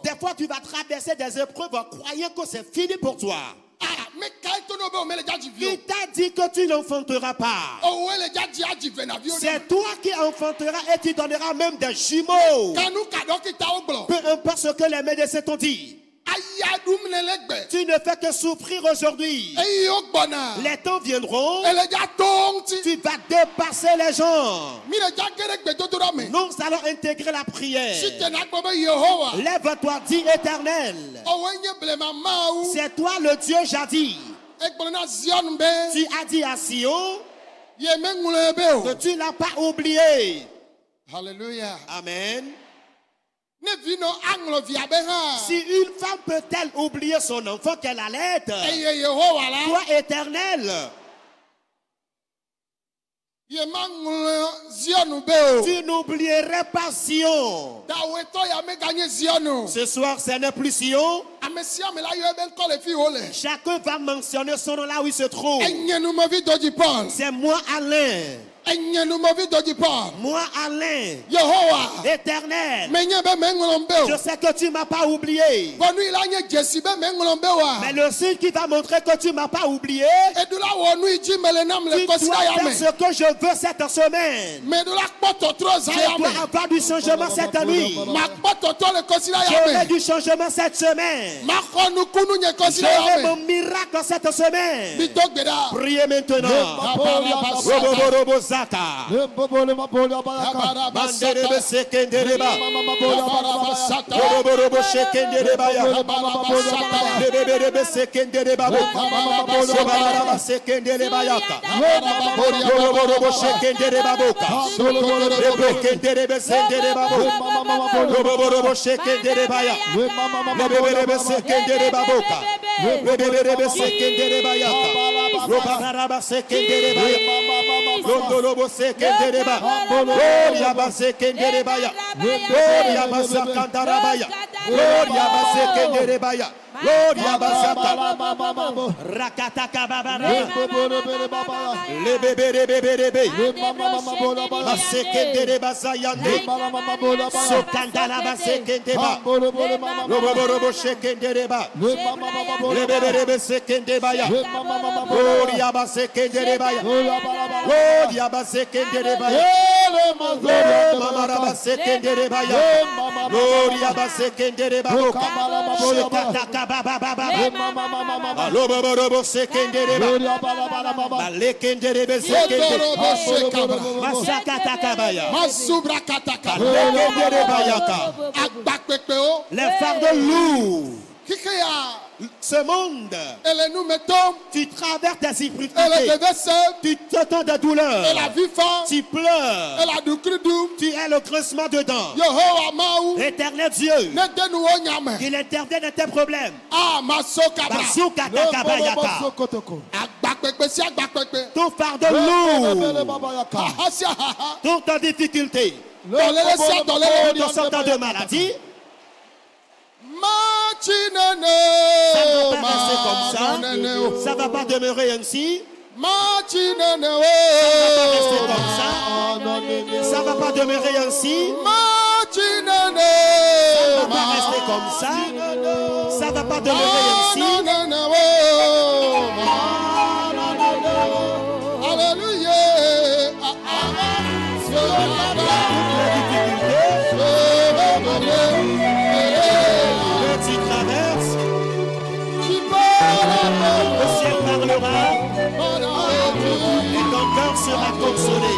Des fois, tu vas traverser des épreuves croyant que c'est fini pour toi. Il t'a dit que tu n'enfanteras pas. C'est toi qui enfanteras et tu donneras même des jumeaux. Peu importe ce que les médecins t'ont dit. Tu ne fais que souffrir aujourd'hui. Les temps viendront. Tu vas dépasser les gens. Nous allons intégrer la prière. Lève-toi, dis Éternel. C'est toi le Dieu jadis. Tu as dit à Sion que tu n'as pas oublié. Alléluia. Amen. Si une femme peut-elle oublier son enfant qu'elle allait, toi Éternel, tu n'oublierais pas Sion. Ce soir ce n'est plus Sion, amesiame la yo ben kole fi ole. Chacun va mentionner son nom là où il se trouve. Enyenu movi doji Paul. C'est moi Alain. Enyenu movi doji Paul. Moi Alain. Yehowa. Éternel. Menye be mengolombe o. Je sais que tu m'as pas oublié. Bonu ila nye Jesi be mengolombe wa. Mais le signe qui va montrer que tu m'as pas oublié, Edula wonu iji melenam le tu dois kosika ya faire me. ce que je veux cette semaine. Medula kpoto tro za Je ya me. dois avoir du changement cette nuit. Ma kpoto tro le kosila Je ya veux me. du changement cette semaine. Ma konu kunu nye Je kosila ya veux me. mon miracle cette semaine. Bitok beda. Priez maintenant. Robo robo zaka. Manderebe sekendereba. Robo robo shekendereba ya. Rebebe sekendereba. Sobaraba sekendereba ya. Robo robo shekendereba boka. Rebekenderebe sendereba boka. Robo robo shekendereba ya. Rebebe sekendereba boka. Rebebe sekendereba ya. Robaraba sekendereba ya. Rondolobo sekendereba. Gloria basekendereba ya. Gloria basakandarabaya. Gloria basekendereba ya. Gloria basaka. Rakataka babara. Lebebebebebebe. Basekendereba sayande. Sokandala basekendeba. Robo shekendereba. Lebebebe sekendeba ya. Gloria basekendereba ya. Gloria basekendereba ya. Mamara basekendereba ya. Gloria basekendereba boka. Shekataka bababa. Robo sekendereba. Balekenderebe sekendereba. Masakataka baya. Masubra kataka. Lekendereba yaka. Agbakpepe o. Les fardeaux lourds. Kikeya. Ce monde, Elle nous mettons. tu traverses des Elle difficultés, devait se. tu t'entends de douleur, Elle a vu fort. tu pleures, Elle a du cridou. tu es le grincement dedans. Yehowa maou. Éternel Dieu, Ne de nous onyame. il intervient dans tes problèmes. Ah masoka bra. Bazooka takabayaka. Agbakpepe si agbakpepe. Ton fardeau lourd, Ahasia haha. toute ta difficulté, Dolele si dolele. ton sortant de maladie, Machinene. ça ne va pas rester comme ça, ça ne va pas demeurer ainsi, Machinene. ça ne va pas rester comme ça, ça ne va pas demeurer ainsi, Machinene. ça ne va pas rester comme ça, ça ne va pas demeurer ainsi. Alléluia. Que tu traverses, le ciel parlera et ton cœur sera consolé.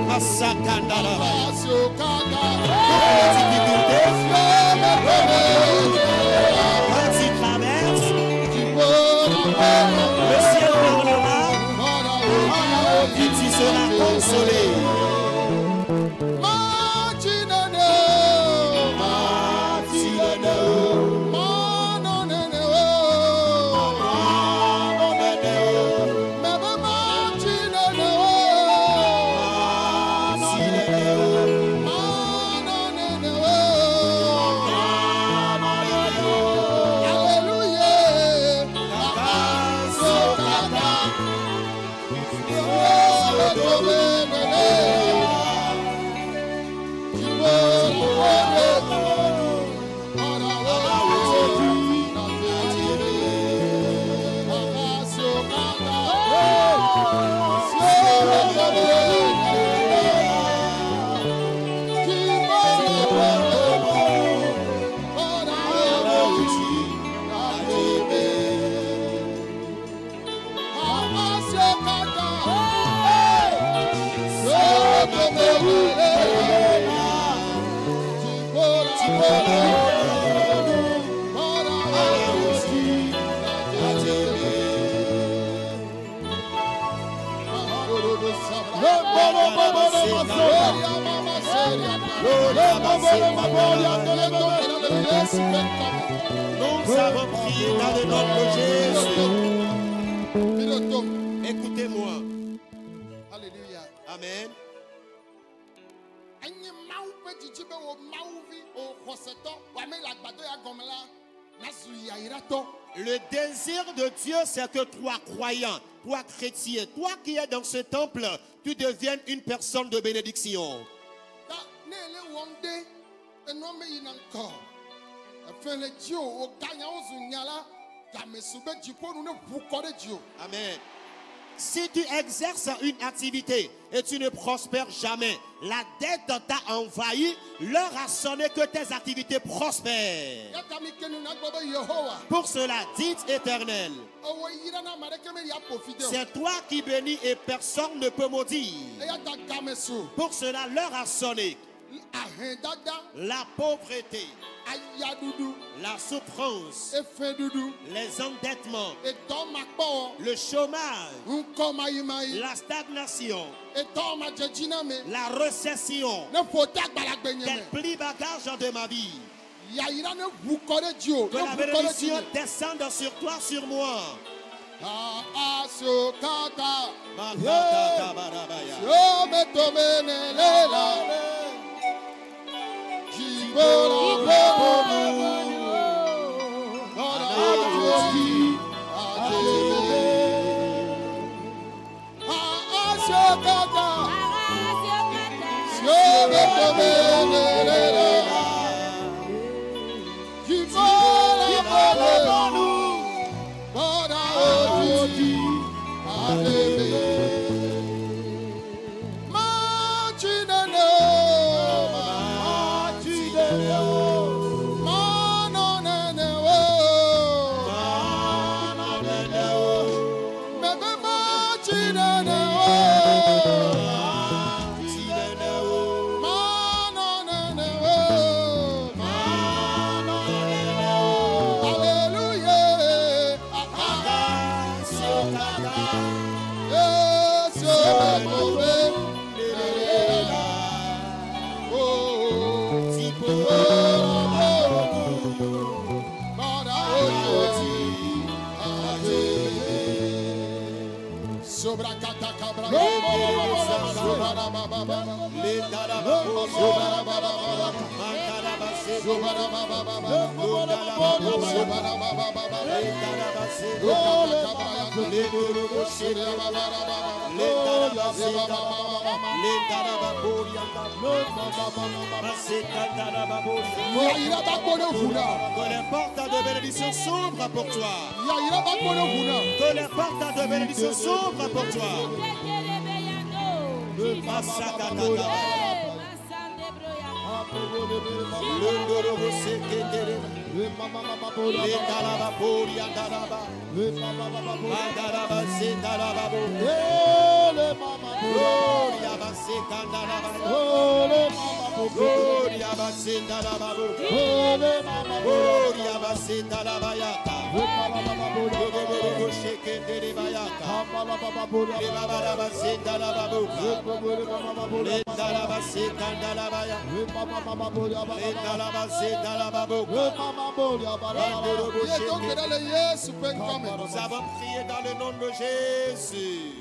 Masakandalaba. Les difficultés, quand tu traverses, le ciel parlera et tu seras consolé. Nous avons prié dans le nom de Jésus. Écoutez-moi. Alléluia. Amen. Le désir de Dieu, c'est que toi, croyant, toi, chrétien, toi qui es dans ce temple, tu deviennes une personne de bénédiction. Amen. Si tu exerces une activité et tu ne prospères jamais, la dette t'a envahi, l'heure a sonné que tes activités prospèrent. Pour cela, dites Éternel, c'est toi qui bénis et personne ne peut maudire. Pour cela, l'heure a sonné. La pauvreté, la souffrance, les endettements, le chômage, la stagnation, la récession, quel pli bagage de ma vie. Que la bénédiction descende sur toi, sur moi. Que les portes de bénédiction s'ouvrent pour toi. Que les portes de bénédiction s'ouvrent pour toi. Nous avons prié dans le nom de Jésus.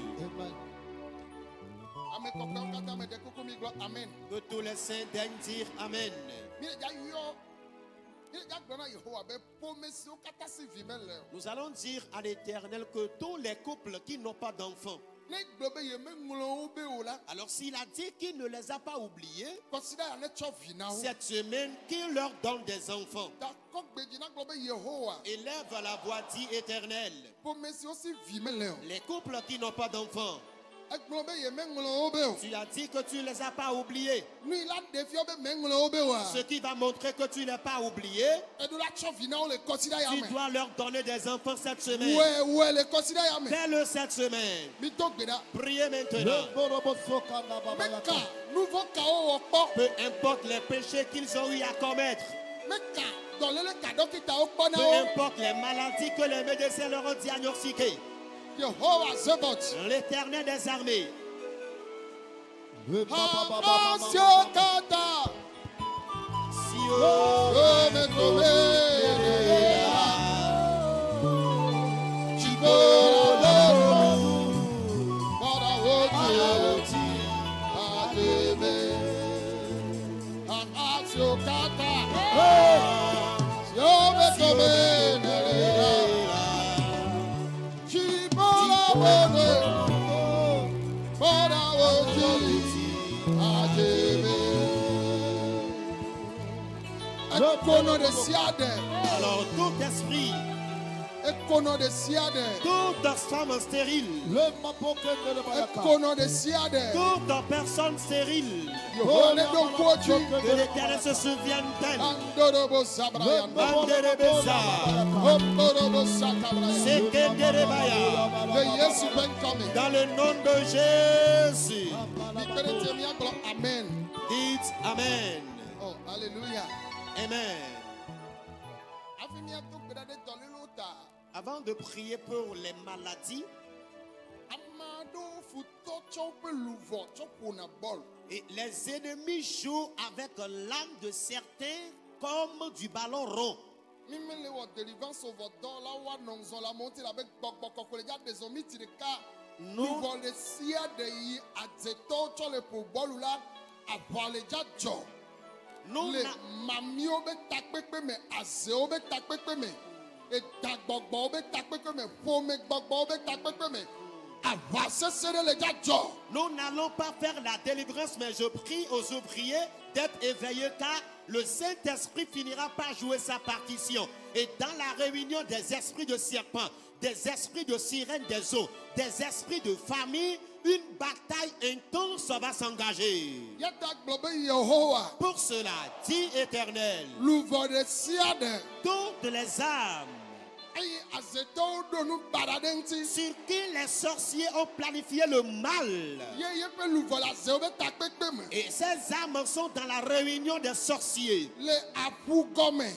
Que tous les saints daignent dire Amen. Nous allons dire à l'Éternel que tous les couples qui n'ont pas d'enfants, alors s'il a dit qu'il ne les a pas oubliés, cette semaine qu'il leur donne des enfants. Élève la voix, dit Éternel. Les couples qui n'ont pas d'enfants, tu as dit que tu ne les as pas oubliés. Ce qui va montrer que tu n'as pas oublié, tu dois leur donner des enfants cette semaine. Fais-le cette semaine. Priez maintenant. Peu importe les péchés qu'ils ont eu à commettre, peu importe les maladies que les médecins leur ont diagnostiquées, l'Éternel des armées, Yo Ekono de siade. Alors tout esprit, Ekono de siade. toute femme stérile, Ekono de siade. toute personne stérile, One do kochi. que l'Éternel se souvienne d'elle. Andorobo sabraya. Manderebeza, Andorobo sakabraya. Sekenderebaya. The Yesu ben coming. Dans le nom de Jésus, Amen. dites Amen. Oh, hallelujah. Amen. Avant de prier pour les maladies, et les ennemis jouent avec l'âme de certains comme du ballon rond. Nous n'allons pas faire la délivrance, mais je prie aux ouvriers d'être éveillés car le Saint-Esprit finira par jouer sa partition. Et dans la réunion des esprits de serpents, des esprits de sirènes des eaux, des esprits de famille, une bataille intense va s'engager. Pour cela, dit Éternel, toutes les âmes sur qui les sorciers ont planifié le mal, et ces âmes sont dans la réunion des sorciers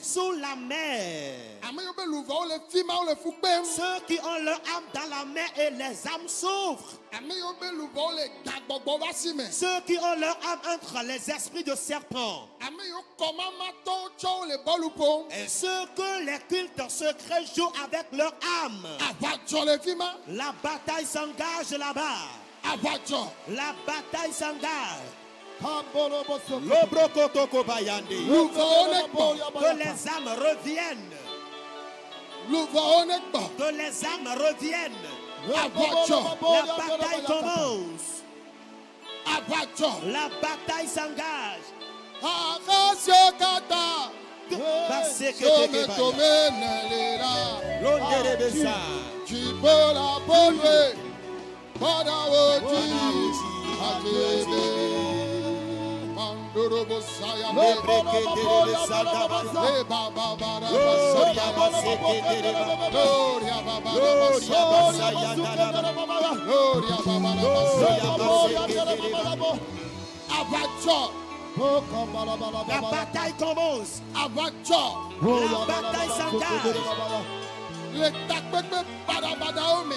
sous la mer. Ceux qui ont leur âme dans la mer et les âmes souffrent. Ceux qui ont leur âme entre les esprits de serpents. Et ceux que les cultes secrets jouent avec leur âme. La bataille s'engage là-bas. La bataille s'engage. Que les âmes reviennent. Que les âmes reviennent. La bataille commence. La bataille s'engage. La bataille commence. La bataille s'engage.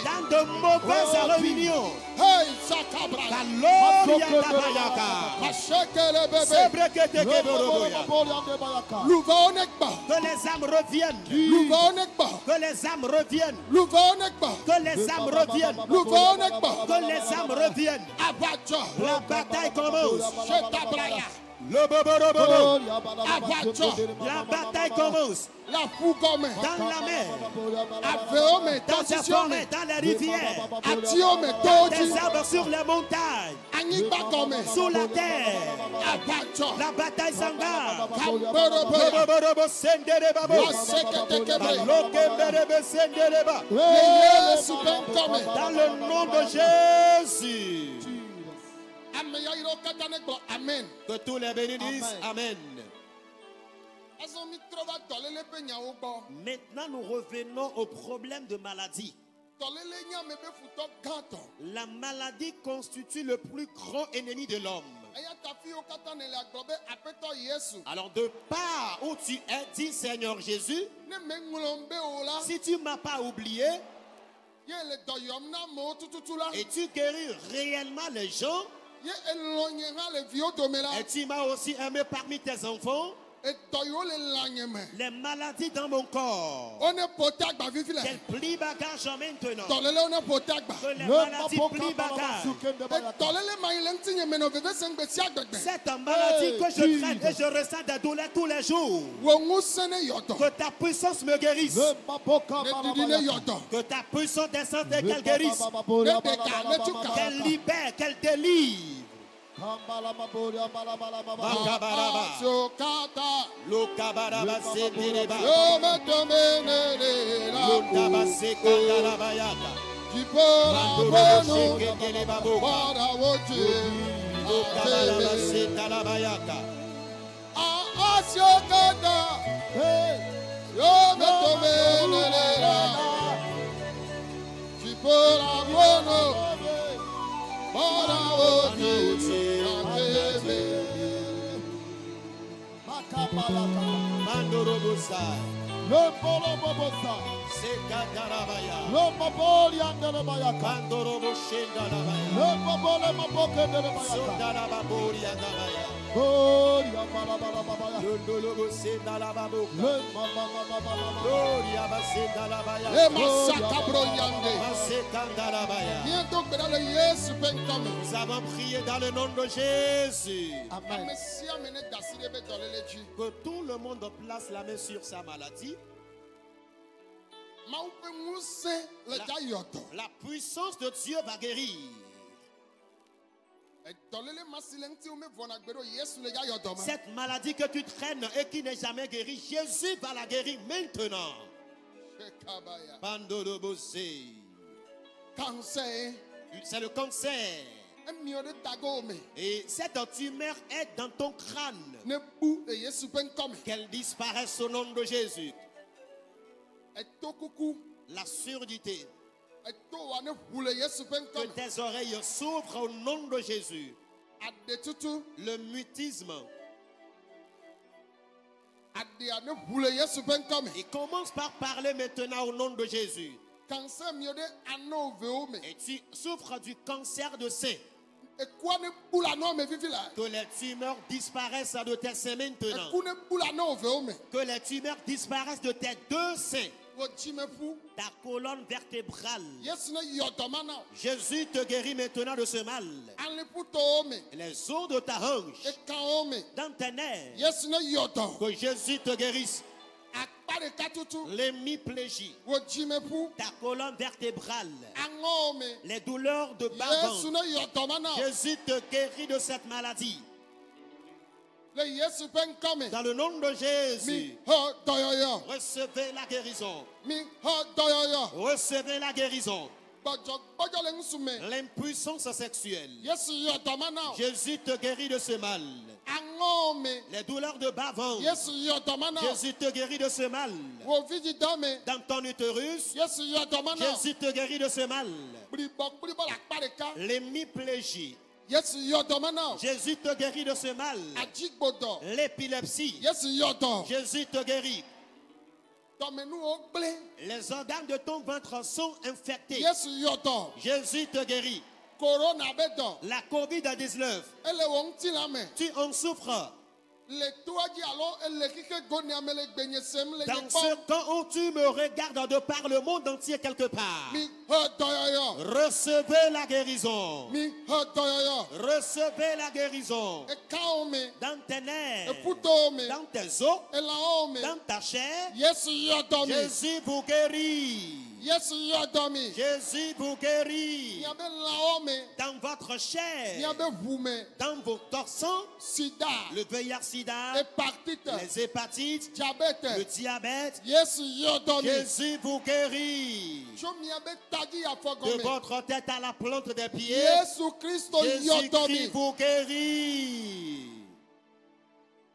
Dans de mauvaises réunions. Que les âmes reviennent. Que les âmes reviennent. Que les âmes reviennent. Que les âmes reviennent. La bataille commence. La bataille commence. Dans la mer, dans les forêts, dans les rivières, des arbres sur les montagnes, sous la terre. La bataille s'engage. Dans le nom de Jésus. Amen. Que tous les bénis disent Amen. Maintenant, nous revenons au problème de maladie. La maladie constitue le plus grand ennemi de l'homme. Alors, de part où tu es, dit Seigneur Jésus, si tu ne m'as pas oublié, et tu guéris réellement les gens, et tu m'as aussi aimé parmi tes enfants, les maladies dans mon corps, qu'elles plient bagage maintenant. Que les maladies plient bagage. Cette maladie que je traîne et je ressens des douleurs tous les jours. Que ta puissance me guérisse. Que ta puissance descende et qu'elle guérisse. Qu'elle libère, qu'elle délivre. Makabaraba. Asokata. Lokabaraba setereba. Yomedomenera. Lotaba sekandarabayaka. Tu peux Mandorobo la shekendeleba. para wote. Lokabaraba setalabayaka. Asokata. Yomedomenera. Tu peux la para wote. Mandorobo sa. Le polo bobosa. Sekadarabaya. Le maboli andele bayaka. Mandorobo shendalabaya. Le mabole maboke de bayaka. Sondalababori andabaya. Gloria bala. Londolobo sendalababoka. Le mama. Gloria basendalabaya. Masaka broyande. Masekandalabaya. Bientôt que dans le Yesu penkame. Nous avons prié dans le nom de Jésus. Amen. Amesia mene dasire be doleleji. Que tout le monde place la main sur sa maladie. Maupe muse le jayoto. La puissance de Dieu va guérir. E dolele masilenti ume vonagbero Yesu le jayoto ma. Cette maladie que tu traînes et qui n'est jamais guérie, Jésus va la guérir maintenant. Shekabaya. Bandorobosé. Cancer. C'est le cancer. Emiode tagome. Et cette tumeur est dans ton crâne. Ne bou le Yesu penkame. Qu'elle disparaisse au nom de Jésus. E tokuku. La surdité. E to wane hule Yesu Que penkame. tes oreilles s'ouvrent au nom de Jésus. Adetutu. Le mutisme. Ade ane hule Yesu penkame. Et commence par parler maintenant au nom de Jésus. Cancer miode ano veome. Et tu souffres du cancer de sein. E kwa ne bula no me vivi la. Que les tumeurs disparaissent de tes seins E maintenant. ku ne bula no veome. Que les tumeurs disparaissent de tes deux seins. Wo jime fu. Ta colonne vertébrale. Yesu ne yotoma na. Jésus te guérit maintenant de ce mal. Ale puto me. Les os de ta hanche, E kaome. dans tes nerfs. Yesu ne yoto. Que Jésus te guérisse. Akpare katutu. L'hémiplégie, Wo jime fu. ta colonne vertébrale, Angome. les douleurs de Yesu bas-ventre. ne yotoma na. Jésus te guérit de cette maladie. Le Yesu penkame. Dans le nom de Jésus, Mi ho doyoyo. recevez la guérison. Mi ho doyoyo. Recevez la guérison. Bojo le nsume. L'impuissance sexuelle. Yesu yotoma na. Jésus te guérit de ce mal. Angome. Les douleurs de bas-ventre. Yesu yotoma na. Jésus te guérit de ce mal. Wo vidi dame. Dans ton utérus, Yesu yotoma na. Jésus te guérit de ce mal. Bribok la akpare ka. L'hémiplégie, Yesu yotoma na. Jésus te guérit de ce mal. Ajigbodo. L'épilepsie, Yesu yoto. Jésus te guérit. Tomenu ogble. Les organes de ton ventre sont infectés. Yesu yoto. Jésus te guérit. Corona bedo. La COVID-19, Ele wonti la me. tu en souffres. Le toaji alo ele kike goni amele gbenye sem le Dans ce temps où tu me regardes de par le monde entier quelque part, Mi ho doyoyo. recevez la guérison. Mi ho doyoyo. Recevez la guérison. E kaome. Dans tes E nerfs, putome. dans tes os, E laome. dans ta chair, Yesu yodomi. Jésus vous guérit. Yesu yodomi. Jésus vous guérit. Niabe laome. Dans votre chair, Niabe vume. dans vos torsons, Sida. le VIH-Sida, Hepatite. les hépatites, le Diabete. diabète, Yesu yodomi. Jésus vous guérit. Jo miabe tagi De afogome. votre tête à la plante des pieds, Yesu Christo Jésus-Christ yodomi. vous guérit.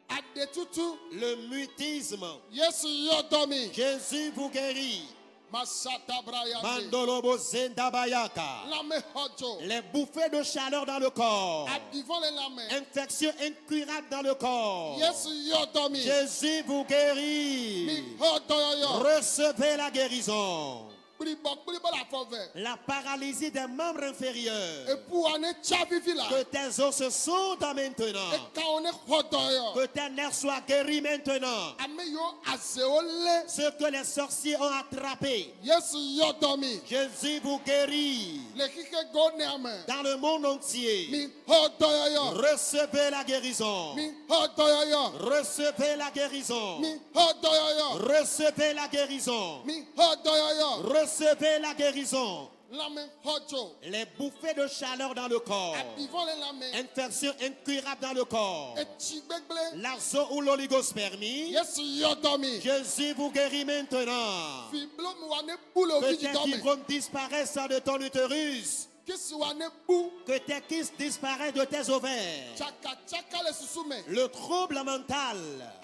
Adetutu. Le mutisme, Yesu yodomi. Jésus vous guérit. Masata brayande. Mandolobo Zendabayaka. Lame hojo. Les bouffées de chaleur dans le corps. Adivon le lame. Infection incurable dans le corps. Yesu yodomi. Jésus vous guérit. Mi ho doyoyo. Recevez la guérison. Bribok la fove. La paralysie des membres inférieurs. E puane chavivi la. Que tes os se soudent E maintenant. kaone ho doyo. Que tes nerfs soient guéris maintenant. Ame yo azeole. Ce que les sorciers ont attrapé. Yesu yodomi. Jésus vous guérit. Le kike gone ame. Dans le monde entier. Mi ho doyoyo. Recevez la guérison. Mi ho doyoyo. Recevez la guérison. Mi ho doyoyo. Recevez la guérison. Mi ho doyoyo. Recevez la guérison. Lame hojo. les bouffées de chaleur dans le corps, Abivant les lames. infection incurable dans le corps, Echigbegle. l'arzo ou l'oligospermie, Yesu yodomi. Jésus vous guérit maintenant. Fiblom wane boule Que vidi tes dome. fibromes disparaissent de ton utérus. Kisi wane bou. Que tes kystes disparaissent de tes ovaires. Chaka chaka le susume. Le trouble mental,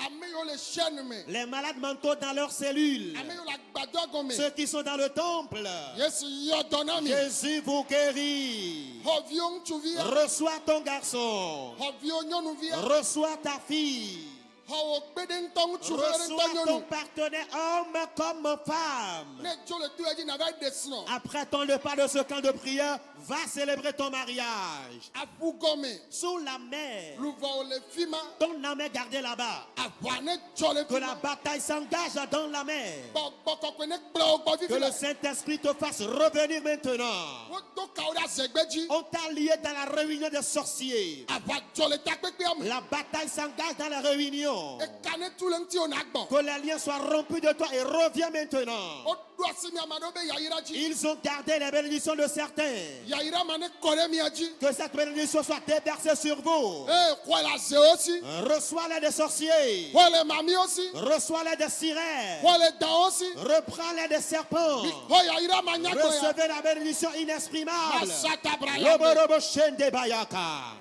Ameyo le chêne me. les malades mentaux dans leurs cellules, Ameyo la gbadwa gome. ceux qui sont dans le temple, Yesu yodonami. Jésus vous guérit. Hovion chuvia. Reçois ton garçon. Hovio nyonuvia. Reçois ta fille. Hawo gbeden tong chuvia Reçois ton nyonu. partenaire homme comme femme. Ne jo le tu eji na va desno. Après ton départ de ce camp de prière, va célébrer ton mariage. Afu gome. Sous la mer, Luva le fima. ton âme est gardée là-bas. Awane jo le Que la fima. bataille s'engage dans la mer. Boko kwene kpla ogbo Que vivi le la. Saint-Esprit te fasse revenir maintenant. Wo do kauda zegbeji. On t'a lié dans la réunion des sorciers. Ava jo le takpekpe am. La bataille s'engage dans la réunion. Ekane tu le nti onagbo. Que les liens soient rompus de toi et reviens maintenant. O do asimi amado be yaira ji. Ils ont gardé les bénédictions de certains. Yaira mane kore miaji. Que cette bénédiction soit déversée sur vous. Kwa la ze aussi. Reçois-les des sorciers. Kwa le mami aussi. Reçois-les des sirènes. Kwa le da aussi. Reprends-les des serpents. Ho yaira manya ko ya. Recevez la bénédiction inexprimable. Masata braya. Loborobo Shende Bayaka.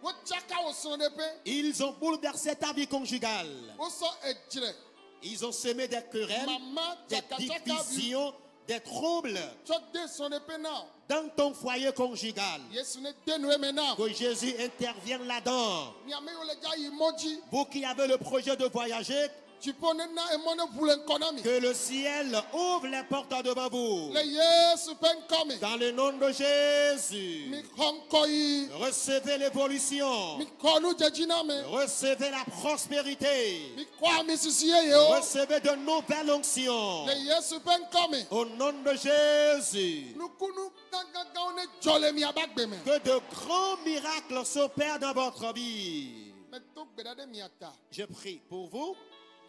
Wo chaka o son de pe. Ils ont bouleversé ta vie conjugale. O so ejire. Ils ont semé des querelles, Mama des chaka chaka bi. divisions, des troubles Chok de son de pe now. dans ton foyer conjugal. Yesu ne denwe me now. Que Jésus intervienne là-dedans. Mi ame yo le ga imoji. Vous qui avez le projet de voyager, Tu pone na emone vulen konami. que le ciel ouvre les portes devant vous. Le Yesu pen kome. Dans le nom de Jésus, Mi konkoi. recevez l'évolution. Mi konu jejina me. Recevez la prospérité. Mi kwa mi sisiye yo. Recevez de nouvelles onctions. Le Yesu pen kome. Au nom de Jésus, Nukunu ganga one jole mi abagbe me. que de grands miracles s'opèrent dans votre vie. Me to gbedade mi ata. Je prie pour vous,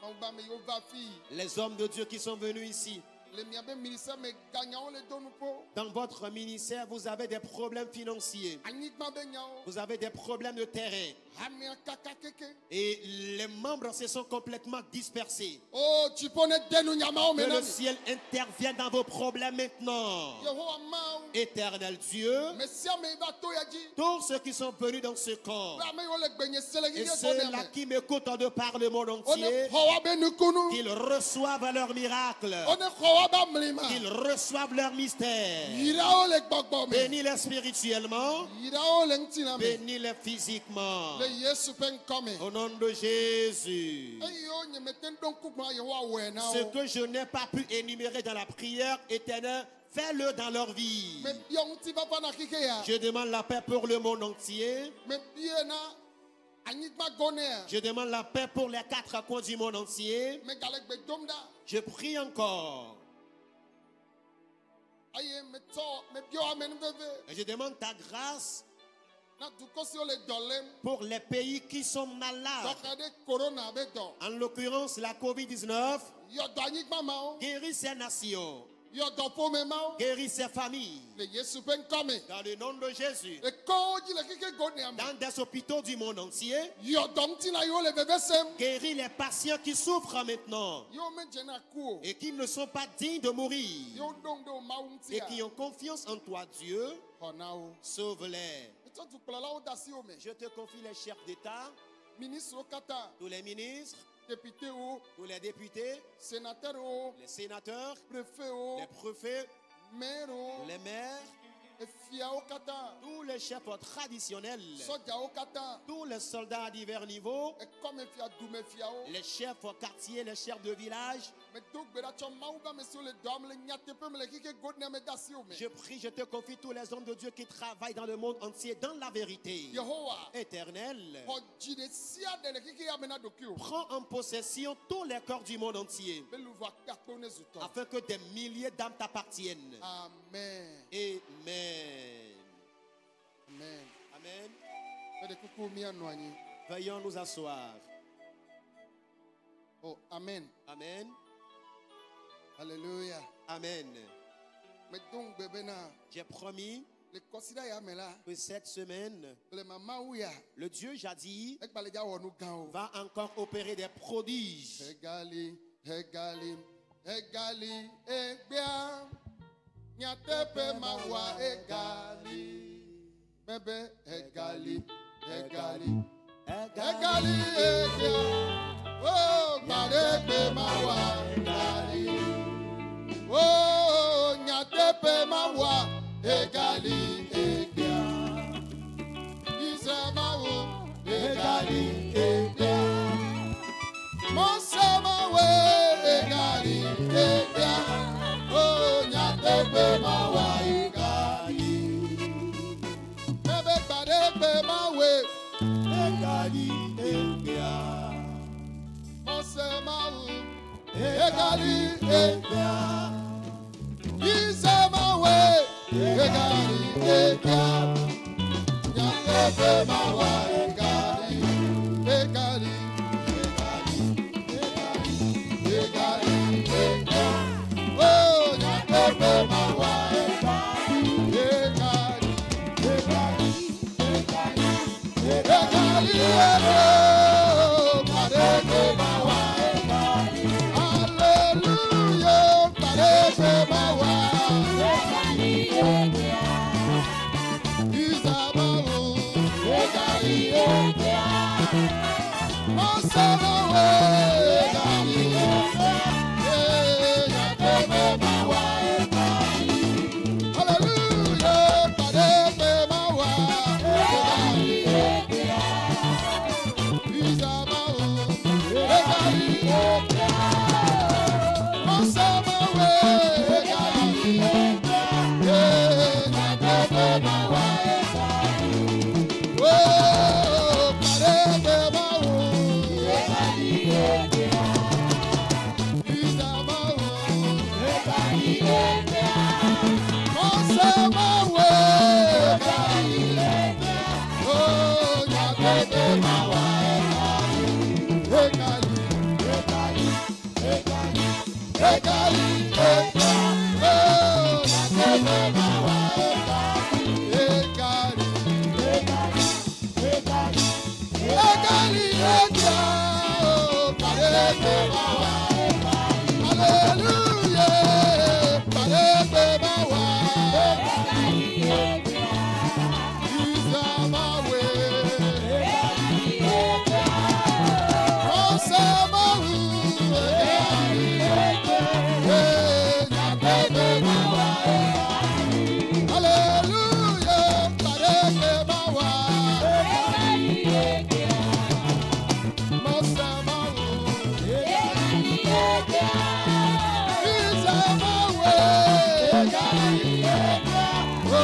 Mangba me yo va fi. les hommes de Dieu qui sont venus ici. Le mi abe ministère me gagnon le donu po. Dans votre ministère, vous avez des problèmes financiers. Anigma be nyao. Vous avez des problèmes de terrain. Hami akaka keke. Et les membres se sont complètement dispersés. Oh, tu pone denu nyama o Que le menami. ciel intervienne dans vos problèmes maintenant. Yehowa ma. Éternel Dieu, Messia me va to yaji. tous ceux qui sont venus dans ce camp, Ba me yo le gbenye selegi et ke ceux-là bonne. qui m'écoutent de par le monde One entier, howa be nukunu. qu'ils reçoivent leur miracle, One howa ba mlima. qu'ils reçoivent leur mystère. Yira o le gbogbo me. Bénis-les spirituellement, Yira o le ntina me. bénis-les physiquement. Le Yesu pen kome. Au nom de Jésus. Eyo nyemeten don kugma Yehowa we na Ce o. que je n'ai pas pu énumérer dans la prière éternelle, fais-le dans leur vie. Me biong ti ba na kike ya. Je demande la paix pour le monde entier. Me bie na anigma gone ya. Je demande la paix pour les quatre coins du monde entier. Me galek be domda. Je prie encore. Aye me to me bio amen veve. Et je demande ta grâce Na du kosi o le dolem. pour les pays qui sont malades. Dokade corona be do. En l'occurrence, la COVID-19. Yo do anigma ma o. Guéris ces nations. Yo do po me ma o. Guéris ces familles. Le Yesu pen kome. Dans le nom de Jésus. E ko ji le kike gone ya. Dans des hôpitaux du monde entier. Yo dom ti na yo le veve sem. Guéris les patients qui souffrent maintenant. Yo me jena ku o. Et qui ne sont pas dignes de mourir. Yo dong do ma unti Et ya. qui ont confiance en toi, Dieu. Hona o. Sauve-les. Eto du plala o dasi o me. Je te confie les chefs d'État, Ministre o kata. tous les ministres, Député o. tous les députés, Sénateur o. les sénateurs, Préfet o. les préfets, Maire o. les maires, E fia o kata. tous les chefs traditionnels, Soja o kata. tous les soldats à divers niveaux, E comme fia dume fia o. les chefs quartiers, les chefs de village. Me do gbera cho mauba me sur le dom le nyate pe me le kike god ne me dasi o me. Je prie, je te confie tous les hommes de Dieu qui travaillent dans le monde entier dans la vérité Yehowa. éternelle. Ho jide sia de le kike ya me na doki o. Prends en possession tous les corps du monde entier Be lu va kato ne zuto. afin que des milliers d'âmes t'appartiennent. Amen. Amen. Amen. Amen. Be de kuku mi anwanyi. Veuillons nous asseoir. Oh, amen. Amen. Hallelujah. Amen. Mais donc, bébé, na, J'ai promis le considère ya me là, que cette semaine, le maman ou ya, le Dieu jadis ek balaja wa nou gan o. va encore opérer des prodiges. Egali, egali, egali, egbia, nyatepe mawa egali, bébé, egali, egali, egali, egbia, oh, barepe mawa egali, oh, nyatepe mawa egali, egbia, isamawo egali, egbia. Mosamawe egali ebia, oh nyatepe mawa egali, bebe barepe mawe egali ebia, Mosamawe egali ebia, Isamawe egali ebia, nyatepe mawa egali, egali. Oh, nyatepe mawa egali, egali, oh, barepe mawa egali, hallelujah, barepe mawa egali, Isamawo egali, Mosamawe egali, nyatepe mawa egali, hallelujah, barepe mawa egali, Isamawo egali, Mosamawe egali, nyatepe mawa egali, oh, barepe mawa egali, Isamawo egali, Mosamawe egali, oh, nyatepe mawa egali, egali, oh, nyatepe mawa egali, egali, oh, barepe mawa egali, hallelujah, barepe mawa egali, Isamawe egali, Mosamawe egali, nyatepe mawa egali, hallelujah, barepe mawa egali, Mosamawe egali, Isamawe egali, oh,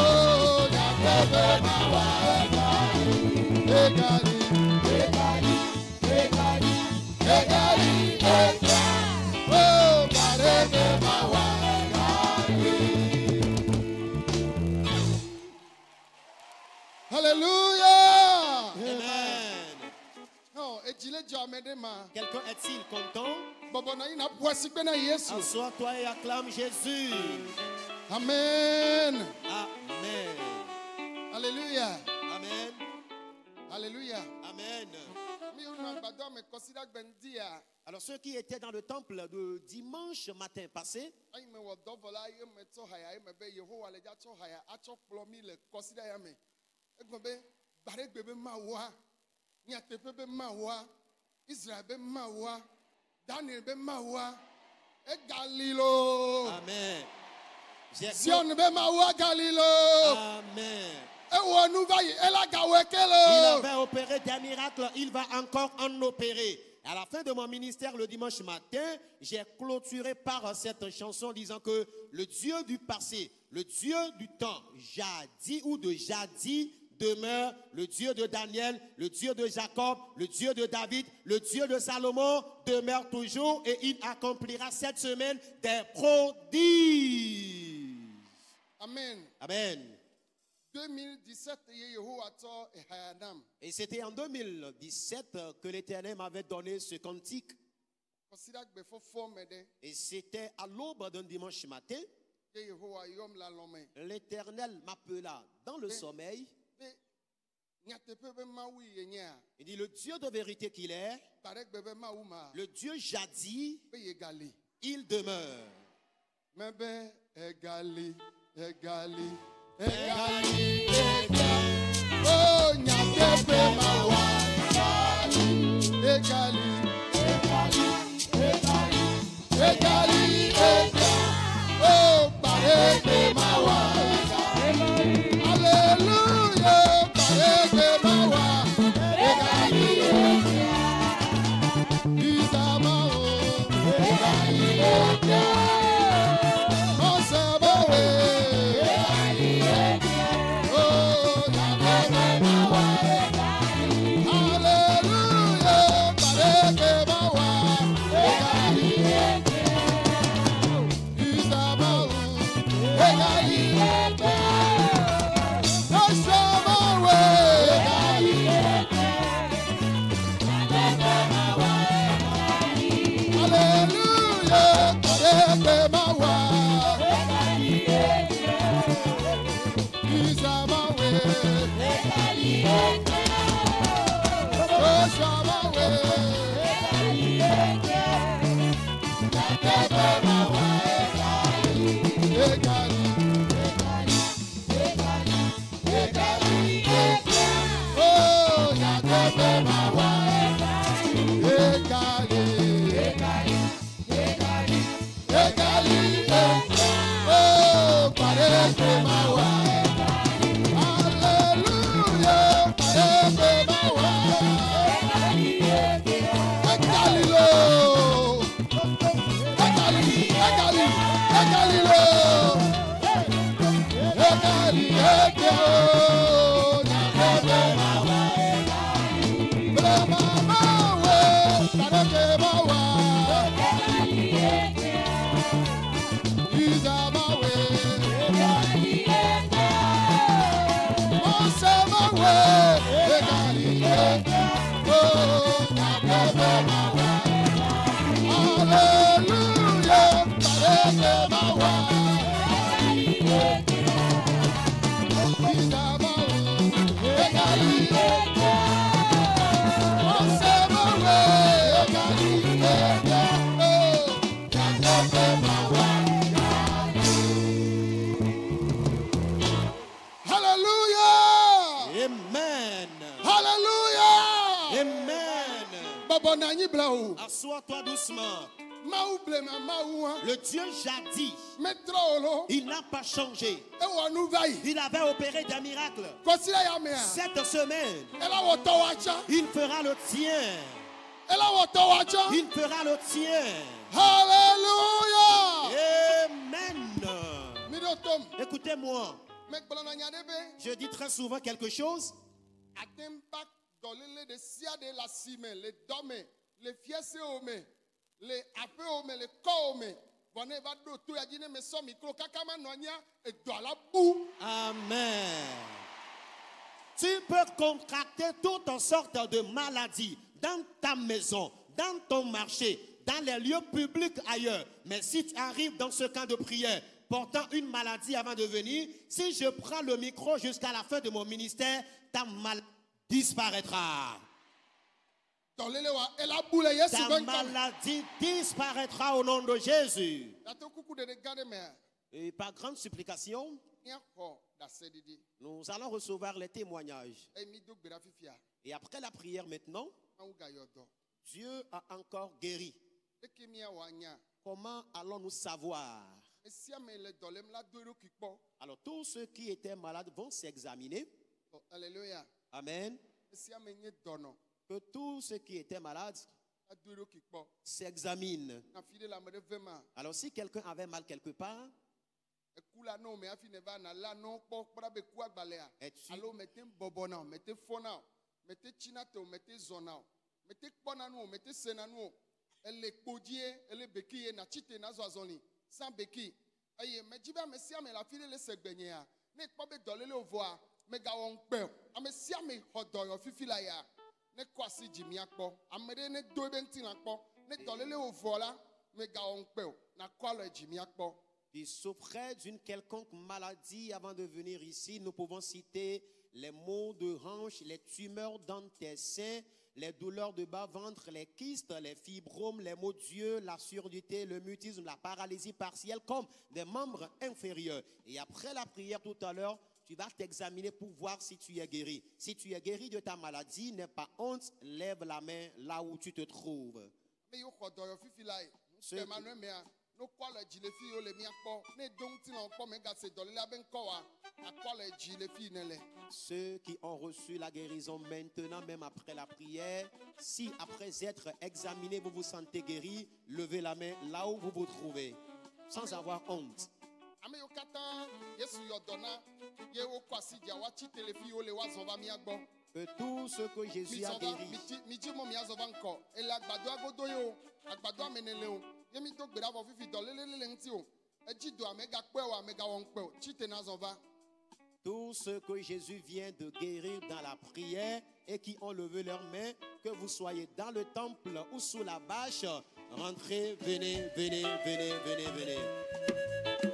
nyatepe mawa egali, egali, oh, barepe mawa egali. Hallelujah. Amen. Oh, ejile jamede ma. Quelqu'un est-il content? Bobo na ina boisi pe na Yesu. Assois-toi et acclame Jésus. Amen. Amen. Hallelujah. Amen. Hallelujah. Amen. Mi una bado me consider bendia. Alors ceux qui étaient dans le temple de dimanche matin passé, Ayi me wo dovola ye me to haya ye me be Yehowa le ja to haya acho plomi le consider ya me. Egbe be bare gbe be ma wa. Ni atepe be ma wa. Israel be ma wa. Daniel be ma wa. E Galilo. Amen. J'ai- Sion be ma wa Galilo. Amen. E wo nu va yi ela gawe Il kelo. avait opéré des miracles, il va encore en opérer. À la fin de mon ministère le dimanche matin, j'ai clôturé par cette chanson disant que le Dieu du passé, le Dieu du temps, jadis ou de jadis, demeure le Dieu de Daniel, le Dieu de Jacob, le Dieu de David, le Dieu de Salomon demeure toujours et il accomplira cette semaine des prodiges. Amen. Amen. 2017 ye Yehowa to e hayadam. Et c'était en 2017 que l'Éternel m'avait donné ce cantique. Consider before 4 mede. Et c'était à l'aube d'un dimanche matin. ke Yehowa yɔm le alɔme. L'Éternel m'appela dans le sommeil. Be nyateƒe be Mawu yenyea. Il dit le Dieu de vérité qu'il est, Da ɖe gbe be Mawu ma. le Dieu jadis, Be yegali. il demeure. Mebe egali. Oh, nyateƒe Mawa. Egali. Oh, pareke Mawa. Hallelujah. Pareke Mawa. Egali. Isama. Assois-toi doucement. Le Dieu jadis, il n'a pas changé. Il avait opéré des miracles. Cette semaine, il fera le tien. Il fera le tien. Alléluia. Amen. Écoutez-moi. Je dis très souvent quelque chose. Les fiesses ome, les apé ome, les co ome. Bonne va do tout ya dine me so micro kakama nonya et do la bou. Amen. Tu peux contracter toutes sortes de maladies dans ta maison, dans ton marché, dans les lieux publics ailleurs. Mais si tu arrives dans ce camp de prière portant une maladie avant de venir, si je prends le micro jusqu'à la fin de mon ministère, ta maladie disparaîtra. Ta maladie disparaîtra au nom de Jésus. Et par grande supplication, nous allons recevoir les témoignages. Et après la prière maintenant, Dieu a encore guéri. Comment allons-nous savoir? Alors tous ceux qui étaient malades vont s'examiner. Alléluia. Amen. Que tous ceux qui étaient malades s'examinent. Alors si quelqu'un avait mal quelque part, ne kwasi jimia kpo amede ne do benti na kpo ne tolele o vola me ga on pe na kwalo jimia kpo. qui souffrait d'une quelconque maladie avant de venir ici, nous pouvons citer les maux de hanche, les tumeurs d'intestin, les douleurs de bas-ventre, les kystes, les fibromes, les maux d'yeux, la surdité, le mutisme, la paralysie partielle comme des membres inférieurs. Et après la prière tout à l'heure, tu vas t'examiner pour voir si tu es guéri. Si tu es guéri de ta maladie, n'aie pas honte, lève la main là où tu te trouves. Mais yo ko do yo fifi lai. Ce- Emmanuel mea no kwa le ji le fi yo le mia kpo. Ne don ti na kpo me ga se do le ben ko wa. Akwa le ji le fi ne le. Ceux qui ont reçu la guérison maintenant, même après la prière, si après être examinés, vous vous sentez guéri, levez la main là où vous vous trouvez, sans avoir honte. Ame yo kata Yesu yo dona ye wo kwasi dia wa chi telefi yo le wa zon va mia gbo. Que tout ce que Jésus a guéri, Mi ji mo mi azo va nko. Ele agbado agodo yo. Agbado amenele o. Ye mi to gbera vo fifi do le nti o. E ji do amega pe o amega won pe o. Chi te na zon va. tout ce que Jésus vient de guérir dans la prière et qui ont levé leurs mains, que vous soyez dans le temple ou sous la bâche, rentrez, venez, venez, venez, venez, venez.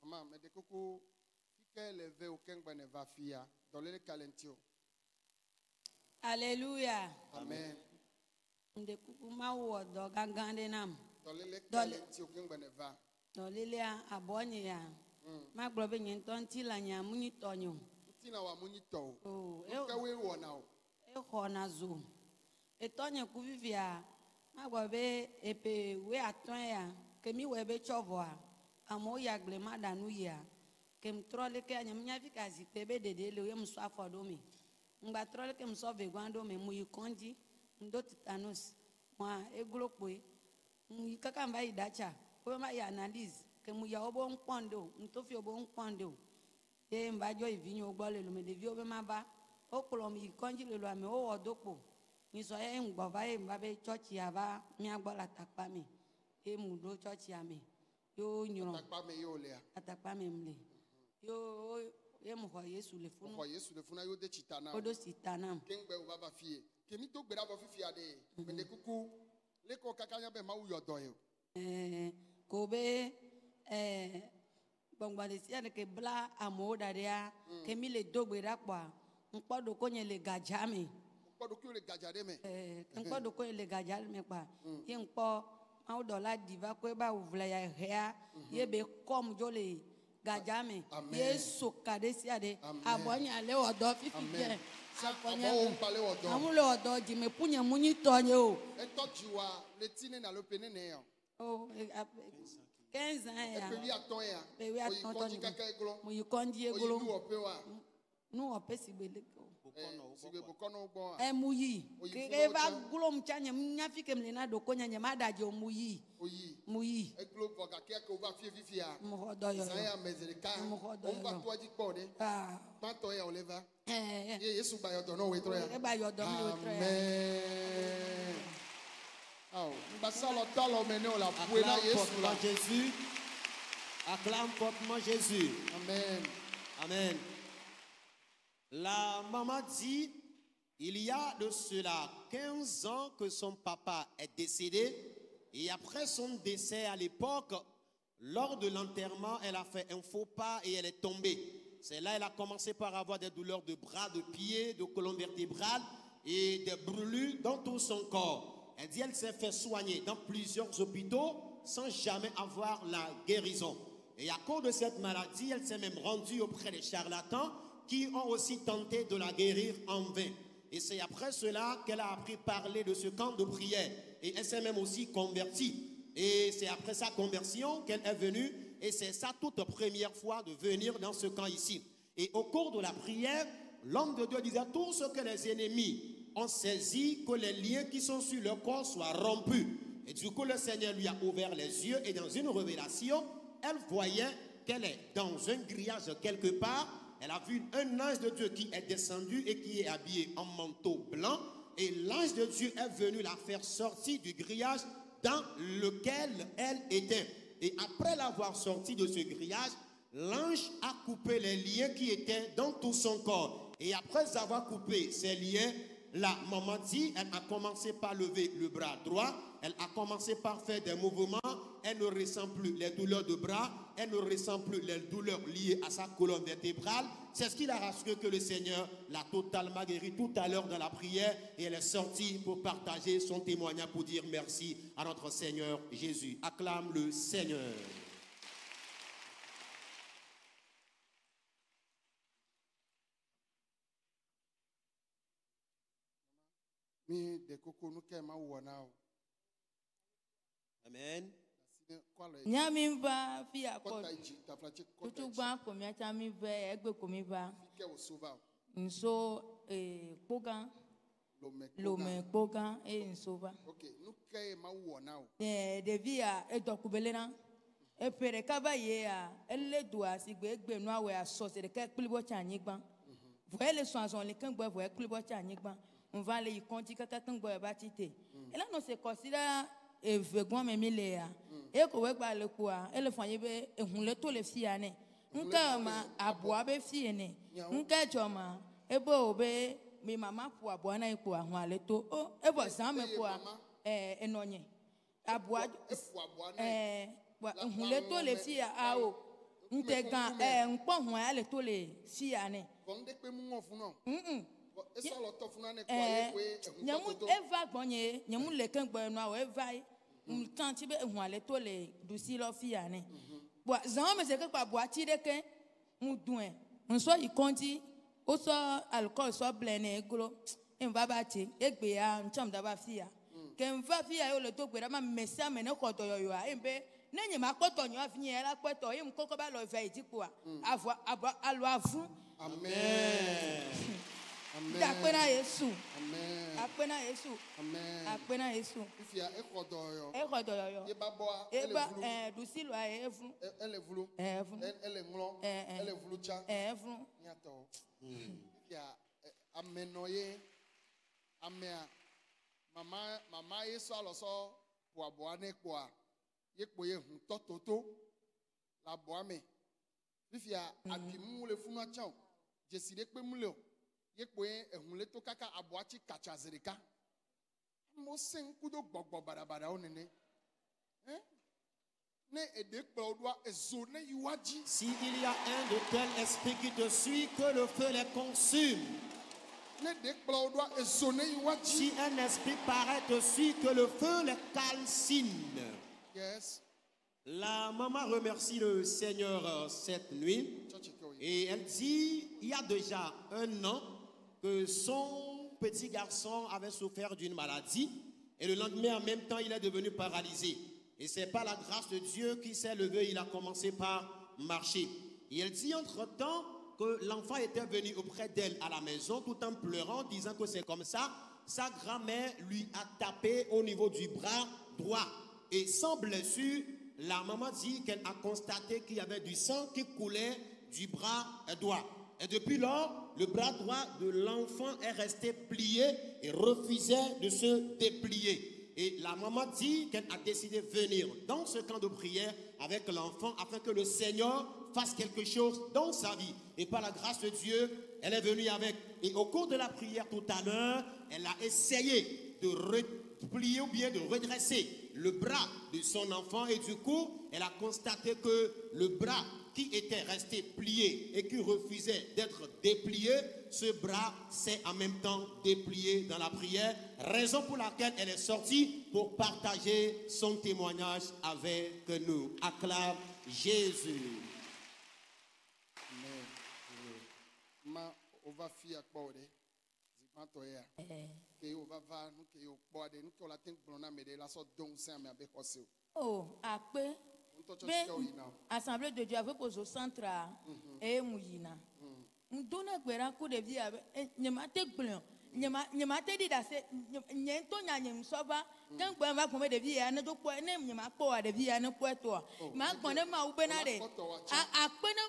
Maman, mais de coco, qui levé au ken ben va fia dans le calentio. Alléluia. Amen. Nde kukuma wo do gangande nam. Dans le calentio ken ben va. Do lele abonye ya. Ma globe nyen tonti la nya munyi tonyo. Tina wa muni to. Oh, Ka we wona o. e khona zo. E tonye ku vivia. Ma globe epe we aton ya. Kemi we be chovoa. Amo ya gle madanu ya. Kem trole ke anya mnya fika zipebe dede le we mso afodo mi. Ngba trole ke mso vegwando me mu yikonji. Ndo titanus. Mwa eglokwe. Kaka mba idacha. Ko ma ya analyse. Que mu ya obo nkpondo ntofi obo nkpondo e mbajo ivinyo gbole lo me devi obe maba okpolo mi konji le lo ame o odopo ni so e ngbova e mbabe church ya ba mi agbola takpa mi e mu do church ya mi yo nyuro Takpa me yo le a. atakpa mi mle yo e mu ho Yesu le funu Ko Yesu le funa yo de chitana. odo sitana Ken gbe o baba fie. Kemi to gbera vo fifi ade. Mais de kuku le ko kakanya be ma wu yo do yo. kobe gbọ̀ngbọ̀n de sia de ke bla amewo da ɖea ke mi le dogbe ɖa kpɔa ŋkpɔ ɖo ko nye le gadza me Ko do ki o le gaja de me. ŋkpɔ ɖo ko nye le gadza me kpɔa ye ŋkpɔ mawu dɔla diva ko eba wòvle ya hea ye be kɔm dzo le gadza me Amen. ye so ka ɖe sia ɖe Amen. abɔ nye ale wɔ dɔ fifi Amen. kɛ sɔkɔ nye Abo o pale wo do. amu le wɔ dɔ dzime pu nye mu nyi tɔ nye o Eto jiwa le tine na lo pene ne yo. o 15 ans E ya pe wi aton ya. pe wi O yi atɔn konji tɔ kaka eglo. mo yi kɔndie O yi golo lu ope wa. nu ɔpɛ si gbele ko Sigbe bokono gbo a. emu yi Oyi ke funu eva ocha. glo mcha nye nyafi ke mlena do ko nye ma da je mu yi O yi. mu yi Eglo bo ka ke ko ba fie fifi a. mo ho do yo San ya mezerika. Mo ko do O ba yo. to aji po de. ah Tanto ya oleva. eh Ye Yesu ba yo do no we tro ya. e ba yo do mi o tre Amen. Oh, mbasalo talo mene o la buena Acclame Yesu la. fortement Jésus. Acclame fortement Jésus. Amen. Amen. La maman dit, il y a de cela 15 ans que son papa est décédé. Et après son décès à l'époque, lors de l'enterrement, elle a fait un faux pas et elle est tombée. C'est là qu'elle a commencé par avoir des douleurs de bras, de pieds, de colonne vertébrale et des brûlures dans tout son corps. Elle dit elle s'est fait soigner dans plusieurs hôpitaux sans jamais avoir la guérison. Et à cause de cette maladie, elle s'est même rendue auprès des charlatans qui ont aussi tenté de la guérir en vain. Et c'est après cela qu'elle a appris à parler de ce camp de prière. Et elle s'est même aussi convertie. Et c'est après sa conversion qu'elle est venue. Et c'est sa toute première fois de venir dans ce camp ici. Et au cours de la prière, l'homme de Dieu disait tout ce que les ennemis ont saisi, que les liens qui sont sur le corps soient rompus. Et du coup, le Seigneur lui a ouvert les yeux. Et dans une révélation, elle voyait qu'elle est dans un grillage quelque part. Elle a vu un ange de Dieu qui est descendu et qui est habillé en manteau blanc. Et l'ange de Dieu est venu la faire sortir du grillage dans lequel elle était. Et après l'avoir sortie de ce grillage, l'ange a coupé les liens qui étaient dans tout son corps. Et après avoir coupé ces liens, la maman dit, elle a commencé par lever le bras droit. Elle a commencé par faire des mouvements. Elle ne ressent plus les douleurs de bras. Elle ne ressent plus les douleurs liées à sa colonne vertébrale. C'est ce qui l'a rassuré que le Seigneur l'a totalement guérie tout à l'heure dans la prière. Et elle est sortie pour partager son témoignage, pour dire merci à notre Seigneur Jésus. Acclame le Seigneur. Mi de koko nu ke ma wo na o. Amen. Nyami va fia ko Kota iji ta flache kota tutu iji. gba ko mi acha mi ve egbe ko mi va Ke o sova o. nso pogan lo me pogan nso va Okay, nu ke ma wo na o. devi a edokubele na e pere kaba ye a ele do asigbe egbe nu awe aso se de ke klibo cha anyigban vo ele so azon le kan gbo vo e klibo cha anyigban on va le ikonti kaka kan gbo e ba tite ela no se consider evegbon me mi le a e ko we gba le ko a ele fanye be ehun le to le fi ane nka ma aboa be fi ene nka joma ebo obe mi mama pu aboa na ipo ahun ale to o ebo san me ko a enonye aboa Efu abo na. ehun le to le fi a o ntegan npo hun ale to le fi ane Konde pe mu ngo fun no. Eso lo to fun na ne ko eh ye we ehun nyamu to to. eva gbonye nyamu le kan gbo enu awo eva nkan ti be ehun ale to le dusi lo fi ane bo zan me se ke pa bo ati de ke mu dun e nso yi konti o so alcohol so blene eglo en va ba ti egbe ya ncham da ba fi ya ke en va fi ya yo le to gbe da ma mesi amene ko to yo a embe nenye ma ko to nyo afi yen la ko to yim koko ba lo ve idipo a avo alo avun Amen. Amen. da pena Yesu Amen. apena Yesu Amen. apena Yesu Ifia e ko do yo. e ko to yo Ye ba bo a eba ele vulu. dusi lo a evun Ele vulu. evun Ele nglo. Ele vulu cha. evun Nya to. Ifia amenoye amea mama Yesu aloso po abo ane po a. Ye po ye hun toto la bo ame. Ifia abimu le funu acha o. Jeside pe mu le o. Ye po ye ehun le to kaka abo achi kacha zerika. Mo sen kudo gbogbo barabara o nene. Ne ede kplo doa ezo ne yuaji. S'il y a un de tel esprit qui te suit, que le feu les consume. Ne de kplo doa ezo ne yuaji. Si un esprit paraît te suit, que le feu les calcine. Yes. La maman remercie le Seigneur cette nuit. Church ko ye. Et elle dit, il y a déjà 1 an que son petit garçon avait souffert d'une maladie. Et le lendemain, en même temps, il est devenu paralysé. Et c'est par la grâce de Dieu qu'il s'est levé, il a commencé par marcher. Et elle dit entre-temps que l'enfant était venu auprès d'elle à la maison tout en pleurant, disant que c'est comme ça. Sa grand-mère lui a tapé au niveau du bras droit. Et sans blessure, la maman dit qu'elle a constaté qu'il y avait du sang qui coulait du bras droit. Et depuis lors, le bras droit de l'enfant est resté plié et refusait de se déplier. Et la maman dit qu'elle a décidé de venir dans ce camp de prière avec l'enfant afin que le Seigneur fasse quelque chose dans sa vie. Et par la grâce de Dieu, elle est venue avec. Et au cours de la prière tout à l'heure, elle a essayé de replier ou bien de redresser le bras de son enfant. Et du coup, elle a constaté que le bras qui était resté plié et qui refusait d'être déplié, ce bras s'est en même temps déplié dans la prière, raison pour laquelle elle est sortie pour partager son témoignage avec nous. Acclame Jésus. Ma ova fia kpɔde zikpatɔ ya ke o va va nu ke o kpɔ de nu ke o la te gblɔ na me de la sɔ dɔn se ame abe xɔse o. Oh, akpe. Ŋutɔ tsɔ Be sika o yina o. Assemblée de Dieu avec au centre et muyina. Ndona gbera ku de via nyemate gblon. Nyemate di da se nyento nya nyem soba. Kan gbe va ko me de via ne do ko ne nyema ko de via ne ko to. Ma gbon ne ma ube na de. Akpe ne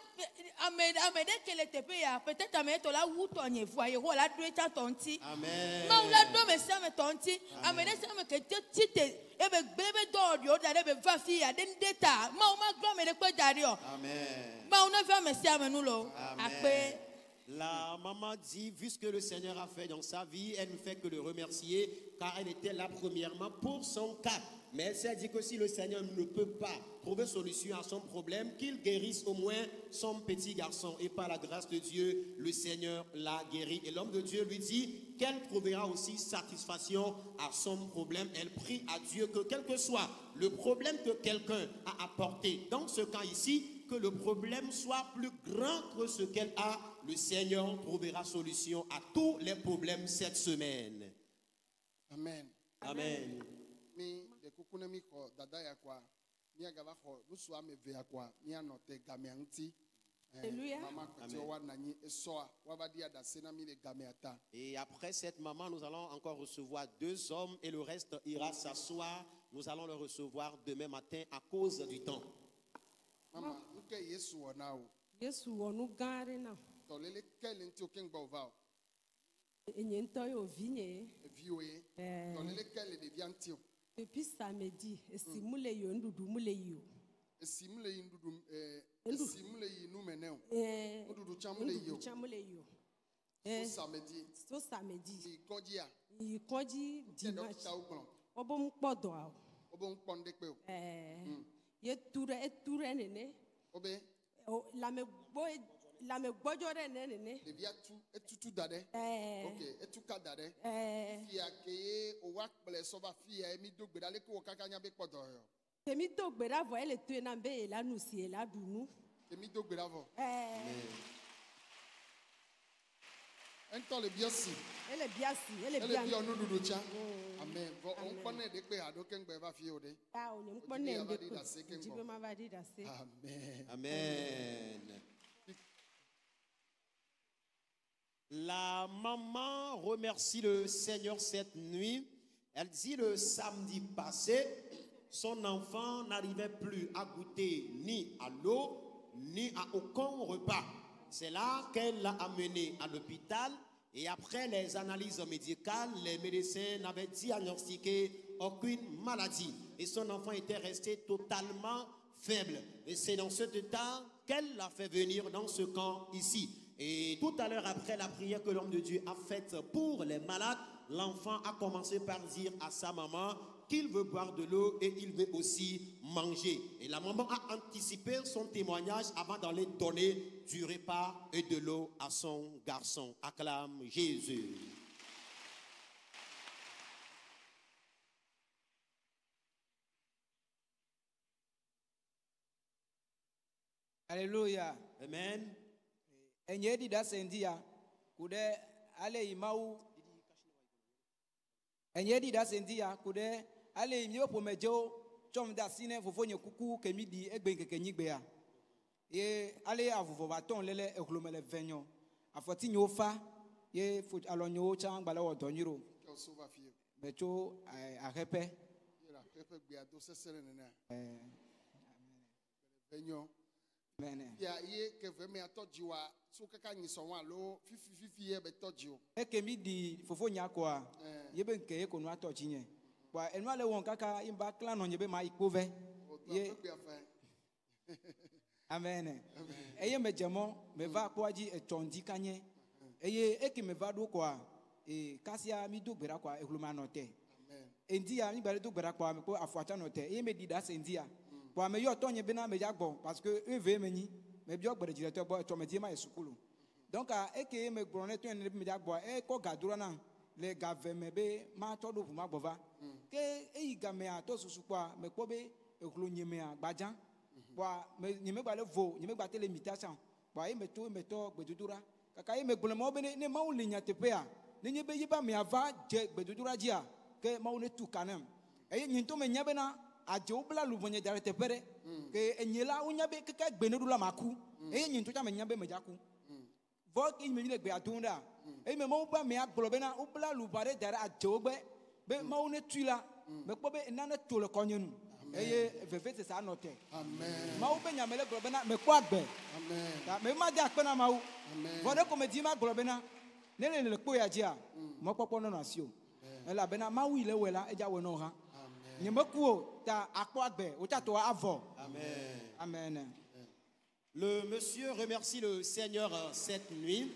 amede kele tepe ya peut-être ame to la wu to nye fwa ye ho la do eta tonti. Amen. Ma la do me se me tonti. Amede se me ke tite ebe gbebe do dio da be va fi ya den data. Ma o ma glo me de ko dario. Amen. Ma on a fait merci à nous lo. Akpe. La maman dit, vu ce que le Seigneur a fait dans sa vie, elle ne fait que le remercier car elle était là premièrement pour son cas. Mais elle s'est dit que si le Seigneur ne peut pas trouver solution à son problème, qu'il guérisse au moins son petit garçon. Et par la grâce de Dieu, le Seigneur l'a guéri. Et l'homme de Dieu lui dit qu'elle trouvera aussi satisfaction à son problème. Elle prie à Dieu que quel que soit le problème que quelqu'un a apporté, dans ce cas ici, que le problème soit plus grand que ce qu'elle a, le Seigneur trouvera solution à tous les problèmes cette semaine. Amen. Amen. Mi de kuku ne mi xɔ dada ya koa mi agava xɔ nusu ame eve ya koa mi anɔ te gamea ŋuti. Alléluia. Mama kpɔtɔ wa nanyi esɔa wa va di adase na mi le gamea ta. Et après cette maman, nous allons encore recevoir 2 hommes et le reste ira s'asseoir. Nous allons le recevoir demain matin à cause du temps. Mama nuke Yesu wɔ na o. Yesu wɔ nu gã aɖe na Tɔlele kele ŋuti o keŋ gbɔ o va o. enye ŋutɔ ye wòvi nye ye. Eviwo ye. Tɔlele kele ɖevia ŋuti o. Depuis samedi esi mu le yi o nuɖuɖu mu le yi o. Esi mu le yi nuɖuɖu esi mu le yi nume ne o. Nuɖuɖu tsã mu le yi o. Nuɖuɖu tsã mu le yi o. So samedi. So samedi Yi kɔdzia. yi kɔdzi Te dimanche dɔkitawo gblɔ. wobe ŋu kpɔ dɔa o. Wobe ŋu kpɔ ŋɖekpe o. Etu ɖe nene Wobe lame gbɔdzɔ ɖe nene. ɖevia etutu da ɖe. Ok, etu ka da ɖe. Fia ke ye o wa kplɔe sɔ va fia mi do gbe ɖa leke wo kaka nya be kpɔ dɔ yɔ. Temi do gbe ɖa vɔ ele toe na be yela nu si yela ɖu nu. Emi do gbe ɖa vɔ. Eŋutɔ le bia si. Ele bia si ele Ele bia bia nuɖuɖu tsã. Amen. Vɔ o ŋkpɔ ne ɖe kpe haɖo keŋgbɛ va fi o ɖe. o nye ŋkpɔ ne ɖe ko dzi be ma va ɖi ɖase. Amen. Amen. La maman remercie le Seigneur cette nuit. Elle dit le samedi passé, son enfant n'arrivait plus à goûter ni à l'eau, ni à aucun repas. C'est là qu'elle l'a amené à l'hôpital et après les analyses médicales, les médecins n'avaient diagnostiqué aucune maladie et son enfant était resté totalement faible. Et c'est dans ce temps qu'elle l'a fait venir dans ce camp ici. Et tout à l'heure après la prière que l'homme de Dieu a faite pour les malades, l'enfant a commencé par dire à sa maman qu'il veut boire de l'eau et il veut aussi manger. Et la maman a anticipé son témoignage avant d'aller donner du repas et de l'eau à son garçon. Acclame Jésus. Alléluia. Amen. Enye di da sendia kude ale imau. Enye di da sendia kude ale imio pomejo chom da sine fofo nye kuku kemi di egbe keke nyigbea. Ye ale avuvo baton lele eklomele venyo. Afoti nyofa ye fut alonyo chang bala wodonyiro. Ke o so va fi o. Becho arepe. Ye la pepe gbe ado sesere nene. Enyo. Amen. Ya ye ke ve me atɔ dzi wa so kaka nyi sɔ wa lo fifi ye be tɔ dzi o. Ekemi di fofo nyakoa yebe nke eko no ato chinye kwa enu ale won kaka imba clan onye be ma ikove O to ye pepe afa. amen eye mejemo me va kwa ji etondi kanye eye eki me va do kwa kasia mi do gbera kwa ehluma note Amen. endia mi bare do gbera kwa me ko afuata note eye me di da sendia kwa me yo tonye be na me jagbo parce que eve me ni me bio gbe directeur bo to me di ma esukulu donc eke me gboro ne to en me da bo e ko gadura na le gave me be ma to do ma gbova ke e ga me a to susu kwa me ko be eklo nyeme a gbajan bo me nyeme gba le vo nyeme gba tele imitation bo e me to gbedudura kaka e me gbolo mo be ne ma uli nya tepe a ne nyebe yiba me ava je gbedudura ji a ke ma une tu kanem e nyin to me nya be na aje obla lu bonye dare tepere ke enyela unya be ke gbenu la maku e nyin to cha me nya be me jaku vo ki me le gbe atunda e me mo ba me agbolo be na obla lu bare dare aje ogbe be ma une tuila me ko be na to le konyenu eye veve se sa note Amen. ma ube nya me le glo be na me ko agbe Amen. ta me ma ja pe na ma u Amen. vo de ko me di ma glo be na ne le ko ya ji a mo popo no na si o e la be na ma wi le wela e ja we no ha nyemekuo ta akpo agbe o ta to avo Amen. amen. Le monsieur remercie le Seigneur cette nuit.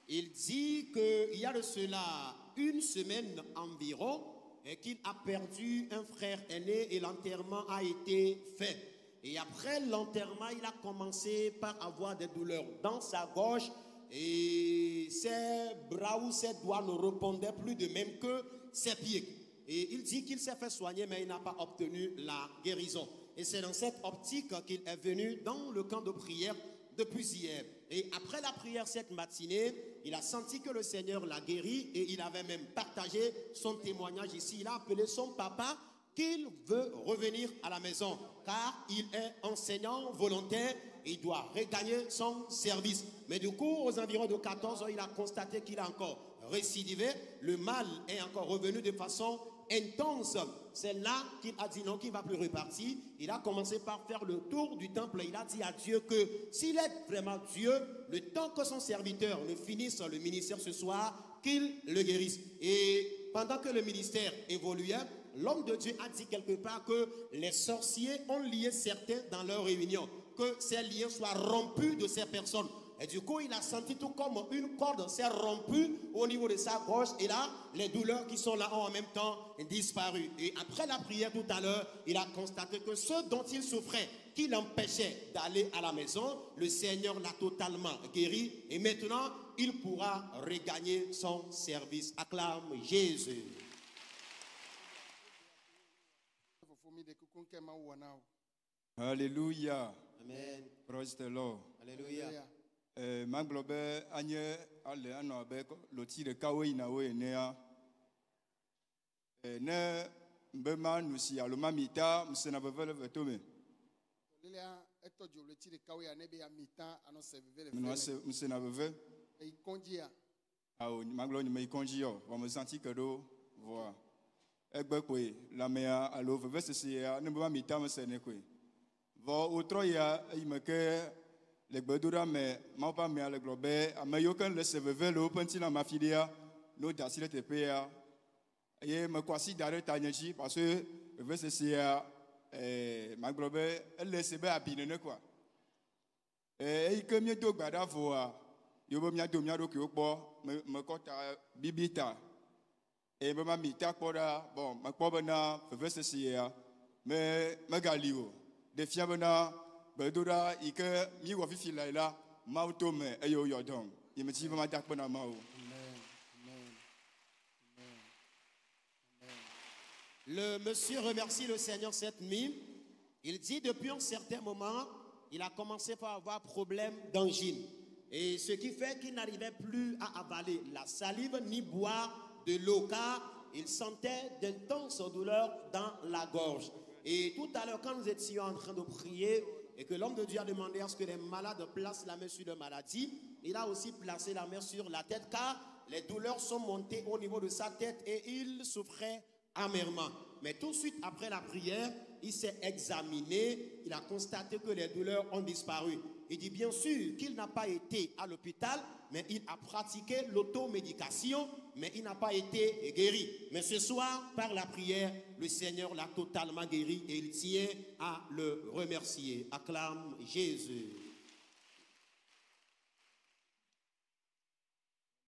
Il dit qu'il y a de cela une semaine environ et qu'il a perdu un frère aîné et l'enterrement a été fait. Et après l'enterrement, il a commencé par avoir des douleurs dans sa gorge et ses bras ou ses doigts ne répondaient plus de même que ses pieds. Et il dit qu'il s'est fait soigner, mais il n'a pas obtenu la guérison. Et c'est dans cette optique qu'il est venu dans le camp de prière depuis hier. Et après la prière cette matinée, il a senti que le Seigneur l'a guéri et il avait même partagé son témoignage ici. Il a appelé son papa qu'il veut revenir à la maison car il est enseignant volontaire et il doit regagner son service. Mais du coup, aux environs de 14 heures, il a constaté qu'il a encore récidivé. Le mal est encore revenu de façon intense. C'est là qu'il a dit non, qu'il ne va plus repartir. Il a commencé par faire le tour du temple. Il a dit à Dieu que s'il est vraiment Dieu, le temps que son serviteur ne finisse le ministère ce soir, qu'il le guérisse. Et pendant que le ministère évoluait, l'homme de Dieu a dit quelque part que les sorciers ont lié certains dans leur réunion, que ces liens soient rompus de ces personnes. Et du coup, il a senti tout comme une corde s'est rompue au niveau de sa gorge. Et là, les douleurs qui sont là ont en même temps disparu. Et après la prière tout à l'heure, il a constaté que ce dont il souffrait, qui l'empêchait d'aller à la maison, le Seigneur l'a totalement guéri. Et maintenant, il pourra regagner son service. Acclame Jésus. Alléluia. Amen. Praise the Lord. Alléluia. Maglobe anye ale ano abe loti de kawe inawe nea. Ne mbema nusi aloma mita msena bevele vetome. Msena beve. Ah, maglo ni me konji yo. Va me sentir que do voir. Egbe kwe la mea alo veve sesia ne mbema mita msene kwe. Va outro ya imeke le gbedura me ma pa me ale globe ameyo kan le seveve le openti na mafidia no dasile tepea ye me kwasi dare tanyeji parce que veve sesia ma globe elle sebe abinene quoi ike mi do gbada voa yo bo mi ado mi ado ki opo me kota bibita e be ma mi ta kpoda bon ma kpo na veve sesia me galiwo de fiabena bedura ike mi wo fifi la mauto me eyo yodon yemeti ma dakpo na mawo. Le monsieur remercie le Seigneur cette nuit. Il dit depuis un certain moment, il a commencé par avoir problème d'angine. Et ce qui fait qu'il n'arrivait plus à avaler la salive ni boire de l'eau car il sentait d'intenses douleurs dans la gorge. Et tout à l'heure, quand nous étions en train de prier et que l'homme de Dieu a demandé à ce que les malades placent la main sur leur maladie, il a aussi placé la main sur la tête car les douleurs sont montées au niveau de sa tête et il souffrait amèrement. Mais tout de suite après la prière, il s'est examiné, il a constaté que les douleurs ont disparu. Il dit bien sûr qu'il n'a pas été à l'hôpital, mais il a pratiqué l'automédication, mais il n'a pas été guéri. Mais ce soir, par la prière, le Seigneur l'a totalement guéri et il tient à le remercier. Acclame Jésus.